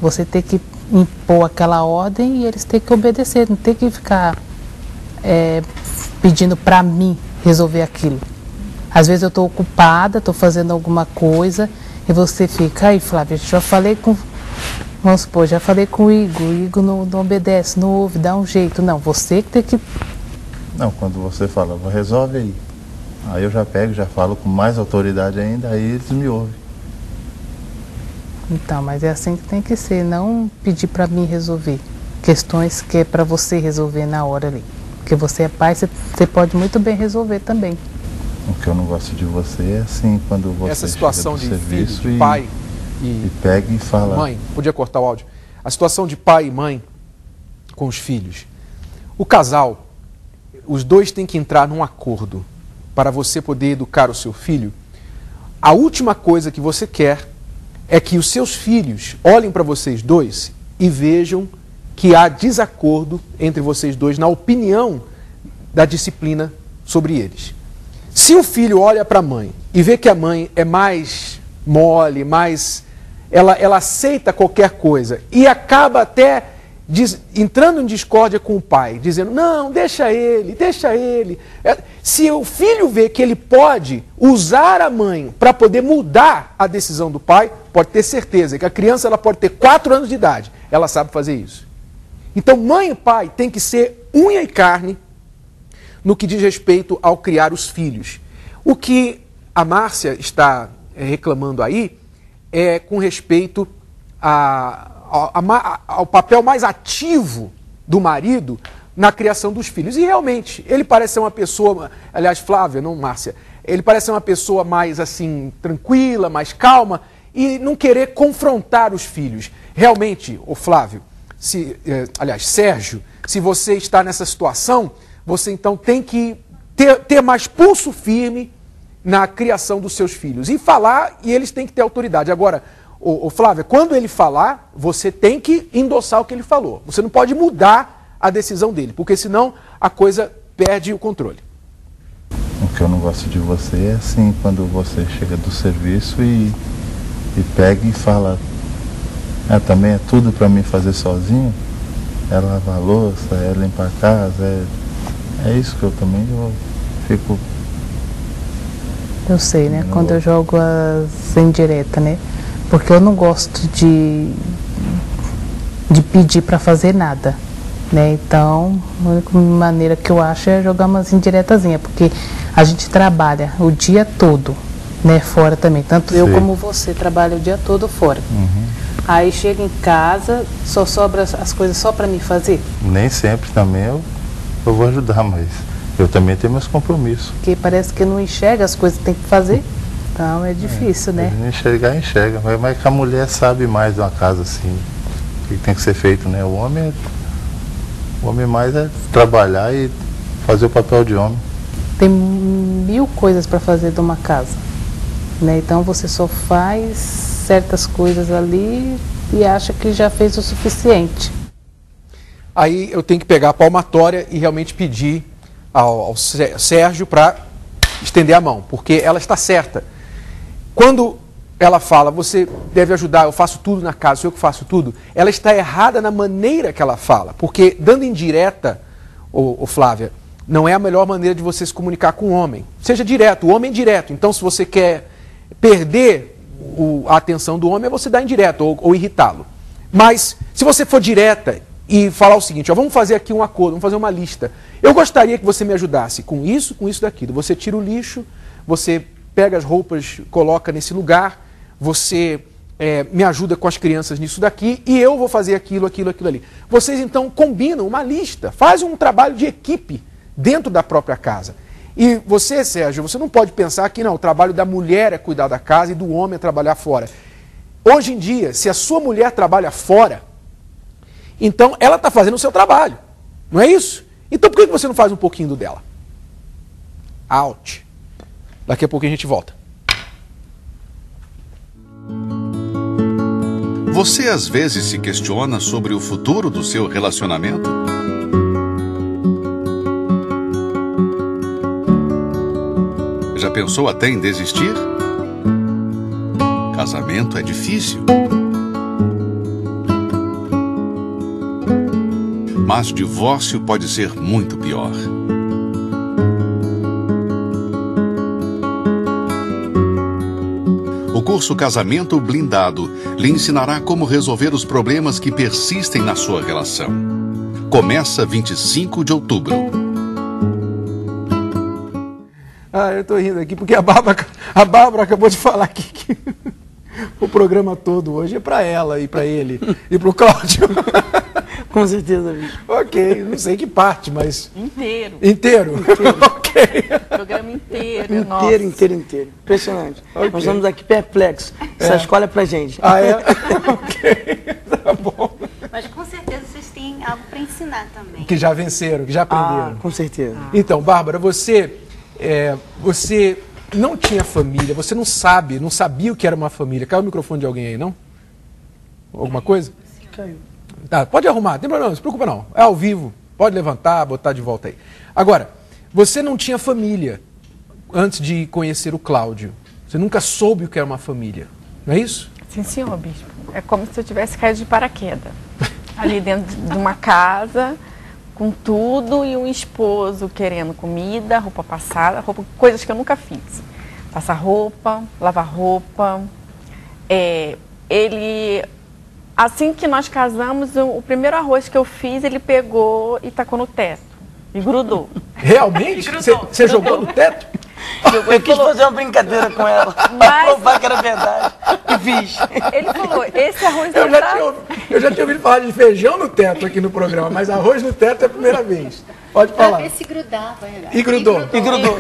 Speaker 2: Você tem que impor aquela ordem e eles têm que obedecer, não tem que ficar pedindo para mim resolver aquilo. Às vezes eu estou ocupada, estou fazendo alguma coisa e você fica, aí Flávia, já falei com, vamos supor, já falei com o Igor não obedece, não ouve, dá um jeito. Não, você que tem que...
Speaker 13: Não, quando você fala, resolve aí. Aí eu já pego, já falo com mais autoridade ainda, aí eles me ouvem.
Speaker 2: Então, mas é assim que tem que ser, não pedir para mim resolver. questões que é para você resolver na hora ali. Porque você é pai, você pode muito bem resolver também.
Speaker 13: O que eu não gosto de você é assim, quando você
Speaker 1: essa situação
Speaker 13: chega do
Speaker 1: de filho,
Speaker 13: serviço
Speaker 1: de pai
Speaker 13: e pega e fala...
Speaker 1: Mãe, podia cortar o áudio. A situação de pai e mãe com os filhos. O casal, os dois têm que entrar num acordo para você poder educar o seu filho. A última coisa que você quer é que os seus filhos olhem para vocês dois e vejam que há desacordo entre vocês dois na opinião da disciplina sobre eles. Se o filho olha para a mãe e vê que a mãe é mais mole, ela aceita qualquer coisa e acaba até entrando em discórdia com o pai, dizendo, não, deixa ele. Se o filho vê que ele pode usar a mãe para poder mudar a decisão do pai, pode ter certeza que a criança ela pode ter 4 anos de idade, ela sabe fazer isso. Então, mãe e pai tem que ser unha e carne no que diz respeito ao criar os filhos. O que a Márcia está reclamando aí é com respeito ao papel mais ativo do marido na criação dos filhos. E realmente, ele parece ser uma pessoa, aliás, Flávia, não Márcia, ele parece ser uma pessoa mais assim, tranquila, mais calma e não querer confrontar os filhos. Realmente, ô Flávio, Sérgio, se você está nessa situação, você então tem que ter mais pulso firme na criação dos seus filhos. E falar, e eles têm que ter autoridade. Agora, Flávia, quando ele falar, você tem que endossar o que ele falou. Você não pode mudar a decisão dele, porque senão a coisa perde o controle.
Speaker 13: O que eu não gosto de você é assim, quando você chega do serviço e pega e fala, também é tudo para mim fazer sozinho, é lavar a louça, é limpar a casa, é isso que eu também fico...
Speaker 2: Eu sei, né? Quando eu jogo as indiretas, né? Porque eu não gosto de pedir para fazer nada, né? Então, a única maneira que eu acho é jogar umas indiretazinhas, porque a gente trabalha o dia todo, né? Fora também. Tanto eu como você trabalha o dia todo fora.
Speaker 13: Uhum.
Speaker 2: Aí chega em casa, só sobra as coisas só para mim fazer?
Speaker 13: Nem sempre também eu vou ajudar, mas eu também tenho meus compromissos.
Speaker 2: Porque parece que não enxerga as coisas que tem que fazer. Então é difícil, né?
Speaker 13: Enxergar, enxerga. Mas que a mulher sabe mais de uma casa assim, o que tem que ser feito, né? O homem mais é trabalhar e fazer o papel de homem.
Speaker 2: Tem 1000 coisas para fazer de uma casa, né? Então você só faz certas coisas ali e acha que já fez o suficiente.
Speaker 1: Aí eu tenho que pegar a palmatória e realmente pedir ao Sérgio para estender a mão, porque ela está certa. Quando ela fala, você deve ajudar, eu faço tudo na casa, sou eu que faço tudo, ela está errada na maneira que ela fala, porque dando indireta, Flávia, não é a melhor maneira de você se comunicar com o homem. Seja direto, o homem é direto, então se você quer perder a atenção do homem, é você dar indireto ou irritá-lo. Mas se você for direta e falar o seguinte, vamos fazer aqui um acordo, vamos fazer uma lista. Eu gostaria que você me ajudasse com isso, daquilo. Você tira o lixo, você pega as roupas, coloca nesse lugar, você me ajuda com as crianças nisso daqui e eu vou fazer aquilo ali. Vocês então combinam uma lista, fazem um trabalho de equipe dentro da própria casa. E você, Sérgio, você não pode pensar que não, o trabalho da mulher é cuidar da casa e do homem é trabalhar fora. Hoje em dia, se a sua mulher trabalha fora, então ela está fazendo o seu trabalho, não é isso? Então por que você não faz um pouquinho do dela? Out. Daqui a pouco a gente volta.
Speaker 17: Você às vezes se questiona sobre o futuro do seu relacionamento? Já pensou até em desistir? Casamento é difícil. Mas divórcio pode ser muito pior. O curso Casamento Blindado lhe ensinará como resolver os problemas que persistem na sua relação. Começa 25 de outubro.
Speaker 1: Eu estou rindo aqui porque a Bárbara acabou de falar aqui que o programa todo hoje é para ela e para ele e para o Cláudio.
Speaker 6: Com certeza, Bispo.
Speaker 1: Ok, não sei que parte, mas...
Speaker 6: Inteiro.
Speaker 1: Inteiro? Ok.
Speaker 6: Programa inteiro. Impressionante. Okay. Nós estamos aqui perplexos. Essa escola é pra gente.
Speaker 1: Ah, é? Ok, tá bom.
Speaker 3: Mas com certeza vocês têm algo para ensinar também.
Speaker 1: Que já venceram, que já aprenderam.
Speaker 6: Com certeza.
Speaker 1: Então, Bárbara, você não tinha família, você não sabia o que era uma família. Caiu o microfone de alguém aí, não? Alguma coisa?
Speaker 6: Caiu.
Speaker 1: Tá, pode arrumar, não tem problema, não se preocupa não. É ao vivo, pode levantar, botar de volta aí. Agora, você não tinha família antes de conhecer o Cláudio. Você nunca soube o que era uma família, não é isso?
Speaker 11: Sim, senhor, Bispo. É como se eu tivesse caído de paraquedas. Ali dentro de uma casa, com tudo, e um esposo querendo comida, roupa passada, coisas que eu nunca fiz. Passar roupa, lavar roupa. Assim que nós casamos, o primeiro arroz que eu fiz, ele pegou e tacou no teto. E grudou.
Speaker 1: Realmente? Você jogou no teto?
Speaker 6: Eu quis fazer uma brincadeira com ela, pra provar que era verdade. E fiz.
Speaker 11: Ele falou, esse arroz não
Speaker 1: eu já tinha ouvido falar de feijão no teto aqui no programa, mas arroz no teto é a primeira vez. Pode falar.
Speaker 3: Pra ver se grudava.
Speaker 1: E grudou.
Speaker 11: E grudou.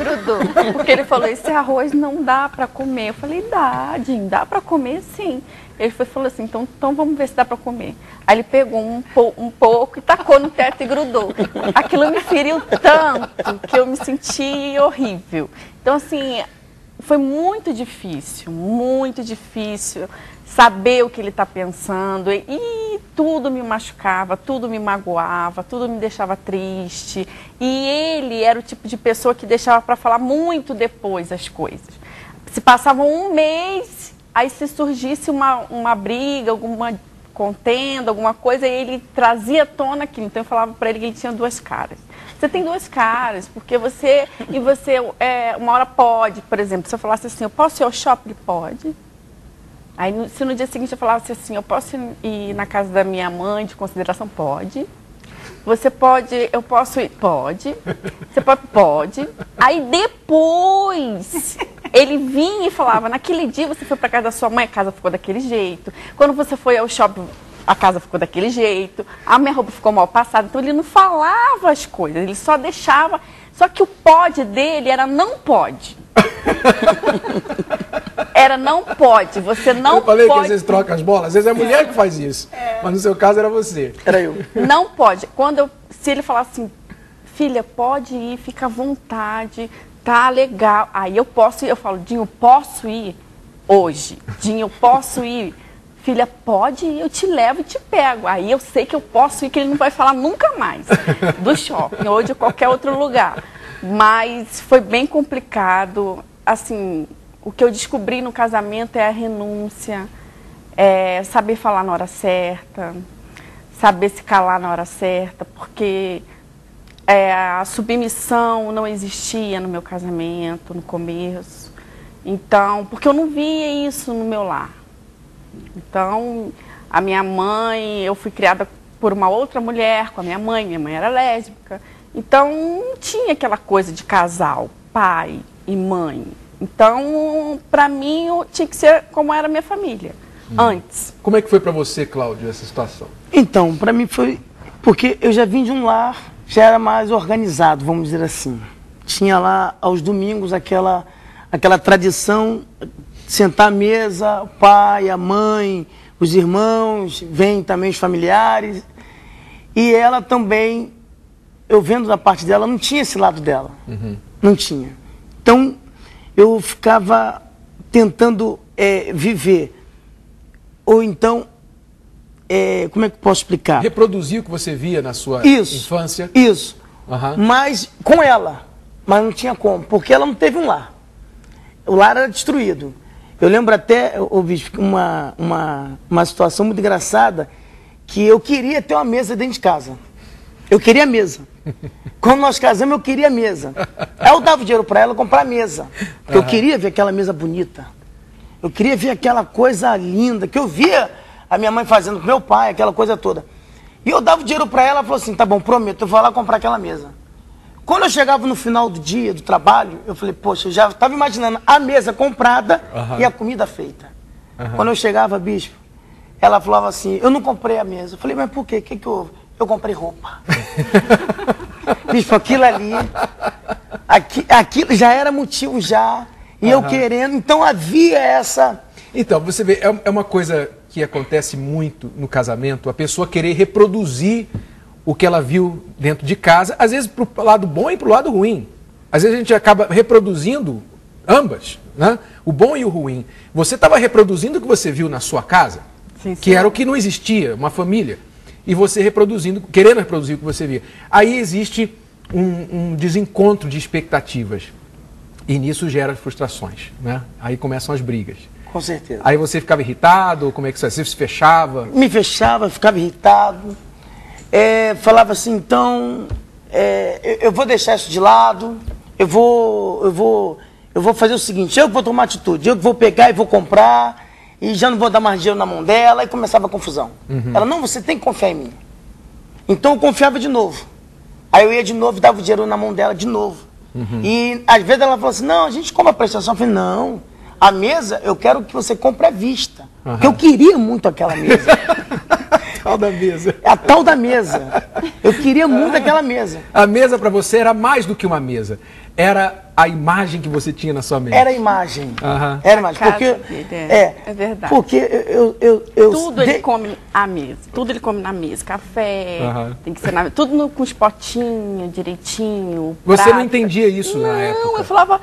Speaker 11: Porque ele falou, esse arroz não dá pra comer. Eu falei, dá, Jim, dá pra comer sim. Ele falou assim, então vamos ver se dá pra comer. Aí ele pegou um pouco e tacou no teto e grudou. Aquilo me feriu tanto que eu me senti horrível. Então, assim, foi muito difícil saber o que ele está pensando. E tudo me machucava, tudo me magoava, tudo me deixava triste. E ele era o tipo de pessoa que deixava para falar muito depois as coisas. Se passava um mês, aí se surgisse uma briga, alguma contenda, alguma coisa, e ele trazia à tona aquilo. Então eu falava para ele que ele tinha duas caras. Você tem duas caras, porque você uma hora pode, por exemplo, se eu falasse assim, eu posso ir ao shopping? Ele pode. Aí se no dia seguinte eu falasse assim, eu posso ir na casa da minha mãe de consideração? Pode. Você pode, eu posso ir? Pode. Você pode. Aí depois ele vinha e falava, naquele dia você foi para casa da sua mãe, a casa ficou daquele jeito. Quando você foi ao shopping, a casa ficou daquele jeito. A minha roupa ficou mal passada. Então ele não falava as coisas, ele só deixava. Só que o pode dele era não pode. Era não pode, você não pode.
Speaker 1: Eu falei que às vezes troca as bolas, às vezes é a mulher que faz isso. Mas no seu caso era você.
Speaker 6: Era eu.
Speaker 11: Não pode. Se ele falar assim, filha, pode ir, fica à vontade, tá legal. Aí eu posso ir, eu falo, Dinho, posso ir hoje? Dinho, eu posso ir? Filha, pode ir, eu te levo e te pego. Aí eu sei que eu posso ir, que ele não vai falar nunca mais do shopping ou de qualquer outro lugar. Mas foi bem complicado. Assim, o que eu descobri no casamento é a renúncia, saber falar na hora certa, saber se calar na hora certa, porque a submissão não existia no meu casamento, no começo. Então, porque eu não via isso no meu lar. Então, a minha mãe, eu fui criada por uma outra mulher, com a minha mãe era lésbica. Então, não tinha aquela coisa de casal, pai e mãe. Então, para mim, tinha que ser como era a minha família, antes.
Speaker 1: Como é que foi para você, Cláudio, essa situação?
Speaker 6: Então, para mim foi... Porque eu já vim de um lar, já era mais organizado, vamos dizer assim. Tinha lá, aos domingos, aquela tradição, sentar à mesa, o pai, a mãe, os irmãos, vêm também os familiares. E ela também, eu vendo da parte dela, não tinha esse lado dela. Não tinha. Então, eu ficava tentando viver. Ou então, como é que eu posso explicar?
Speaker 1: Reproduzir o que você via na sua infância.
Speaker 6: Isso. Mas com ela. Mas não tinha como, porque ela não teve um lar. O lar era destruído. Eu lembro até, Bispo, uma situação muito engraçada, que eu queria ter uma mesa dentro de casa. Eu queria mesa. Quando nós casamos, eu queria mesa. Aí eu dava dinheiro para ela comprar mesa. Porque eu queria ver aquela mesa bonita. Eu queria ver aquela coisa linda, que eu via a minha mãe fazendo com meu pai, aquela coisa toda. E eu dava dinheiro para ela, ela falou assim, tá bom, prometo, eu vou lá comprar aquela mesa. Quando eu chegava no final do dia, do trabalho, eu falei, poxa, eu já estava imaginando a mesa comprada e a comida feita. Quando eu chegava, Bispo, ela falava assim, eu não comprei a mesa. Eu falei, mas por quê? O que houve? eu comprei roupa. Bicho, aquilo ali, aquilo já era motivo já, e eu querendo, então havia essa...
Speaker 1: Então, você vê, é uma coisa que acontece muito no casamento, a pessoa querer reproduzir o que ela viu dentro de casa, às vezes pro lado bom e pro lado ruim. Às vezes a gente acaba reproduzindo ambas, né? O bom e o ruim. Você estava reproduzindo o que você viu na sua casa, que era o que não existia, uma família. E você reproduzindo, querendo reproduzir o que você via. Aí existe um desencontro de expectativas. E nisso gera frustrações, né? Aí começam as brigas.
Speaker 6: Com certeza.
Speaker 1: Aí você ficava irritado, como é que você se fechava?
Speaker 6: Me fechava, ficava irritado. Falava assim, então, eu vou deixar isso de lado, eu vou fazer o seguinte, eu vou tomar atitude, eu vou pegar e vou comprar, e já não vou dar mais dinheiro na mão dela, e começava a confusão. Ela, não, você tem que confiar em mim. Então eu confiava de novo. Aí eu ia de novo e dava o dinheiro na mão dela de novo. E às vezes ela falou assim, não, a gente compra a prestação. Eu falei, não, a mesa eu quero que você compre à vista. Porque eu queria muito aquela mesa.
Speaker 1: A tal da mesa.
Speaker 6: A tal da mesa. Eu queria muito aquela mesa.
Speaker 1: A mesa para você era mais do que uma mesa. Era a imagem que você tinha na sua mente.
Speaker 6: Era a imagem. Era a imagem. Porque,
Speaker 11: é verdade.
Speaker 6: Porque
Speaker 11: tudo ele come à mesa. Tudo ele come na mesa. Café, tem que ser na mesa. Tudo com os potinhos, direitinho.
Speaker 1: Você
Speaker 11: prato.
Speaker 1: não entendia isso na época?
Speaker 11: Não, eu falava...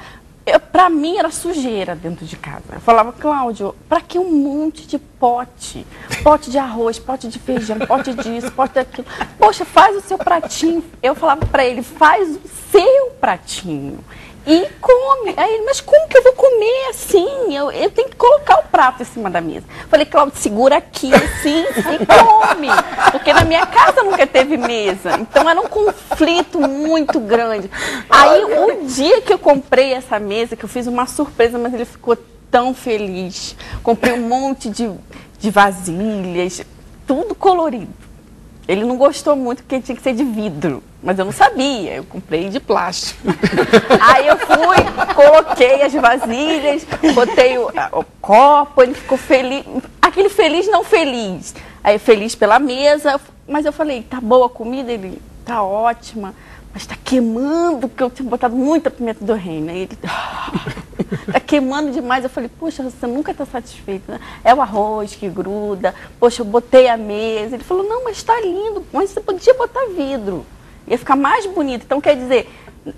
Speaker 11: Pra mim era sujeira dentro de casa. Eu falava, Cláudio, pra que um monte de pote? Pote de arroz, pote de feijão, pote disso, pote daquilo. Poxa, faz o seu pratinho. Eu falava pra ele, faz o seu pratinho e come. Aí ele, mas como que eu vou comer assim? Eu tenho que colocar o prato em cima da mesa. Falei, Cláudio, segura aqui assim e come. Porque na minha casa nunca teve mesa. Então era um conflito muito grande. Aí o dia que eu comprei essa mesa, que eu fiz uma surpresa, mas ele ficou tão feliz. Comprei um monte de vasilhas, tudo colorido. Ele não gostou muito porque tinha que ser de vidro, mas eu não sabia, eu comprei de plástico. Aí eu fui, coloquei as vasilhas, botei o copo, ele ficou feliz, aquele feliz não feliz. Aí feliz pela mesa, mas eu falei, tá boa a comida? Ele, tá ótima, mas tá queimando, porque eu tinha botado muita pimenta do reino. Aí ele, tá queimando demais. Eu falei, poxa, você nunca tá satisfeito, né? É o arroz que gruda, poxa, eu botei a mesa. Ele falou, não, mas tá lindo, mas você podia botar vidro, ia ficar mais bonito. Então, quer dizer,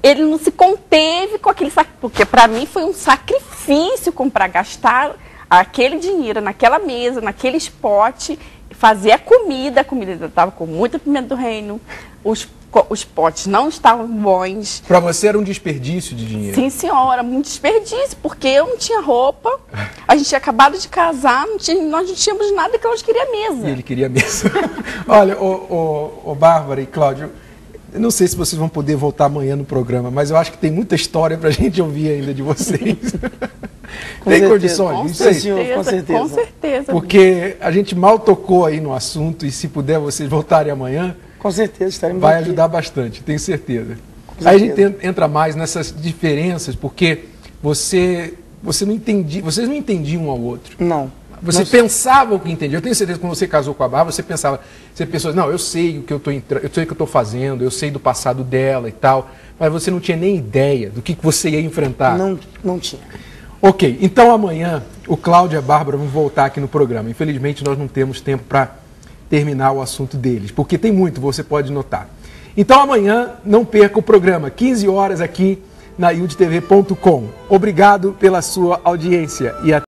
Speaker 11: ele não se conteve com aquele sacrifício, porque para mim foi um sacrifício comprar, gastar aquele dinheiro naquela mesa, naquele pote, fazer a comida ainda estava com muita pimenta do reino, os potes não estavam bons.
Speaker 1: Para você era um desperdício de dinheiro?
Speaker 11: Sim, senhora, muito desperdício, porque eu não tinha roupa, a gente tinha acabado de casar, nós não tínhamos nada que nós queríamos mesa.
Speaker 1: E ele queria mesa. Olha, o Bárbara e Cláudio, eu não sei se vocês vão poder voltar amanhã no programa, mas eu acho que tem muita história para a gente ouvir ainda de vocês. Tem condições?
Speaker 6: Com certeza.
Speaker 11: Com certeza.
Speaker 1: Porque a gente mal tocou aí no assunto e se puder vocês voltarem amanhã,
Speaker 6: com certeza estaremos
Speaker 1: vai
Speaker 6: aqui.
Speaker 1: ajudar bastante, tenho certeza. Aí a gente entra mais nessas diferenças, porque vocês não entendiam um ao outro.
Speaker 6: Não.
Speaker 1: Você pensava o que entendia. Eu tenho certeza que quando você casou com a Bárbara, você pensou, não, eu sei o que eu sei o que eu estou fazendo, eu sei do passado dela e tal, mas você não tinha nem ideia do que você ia enfrentar.
Speaker 6: Não tinha.
Speaker 1: Ok, então amanhã o Cláudio e a Bárbara vão voltar aqui no programa. Infelizmente nós não temos tempo para terminar o assunto deles, porque tem muito, você pode notar. Então amanhã não perca o programa, 15 horas aqui na yudtv.com. Obrigado pela sua audiência e até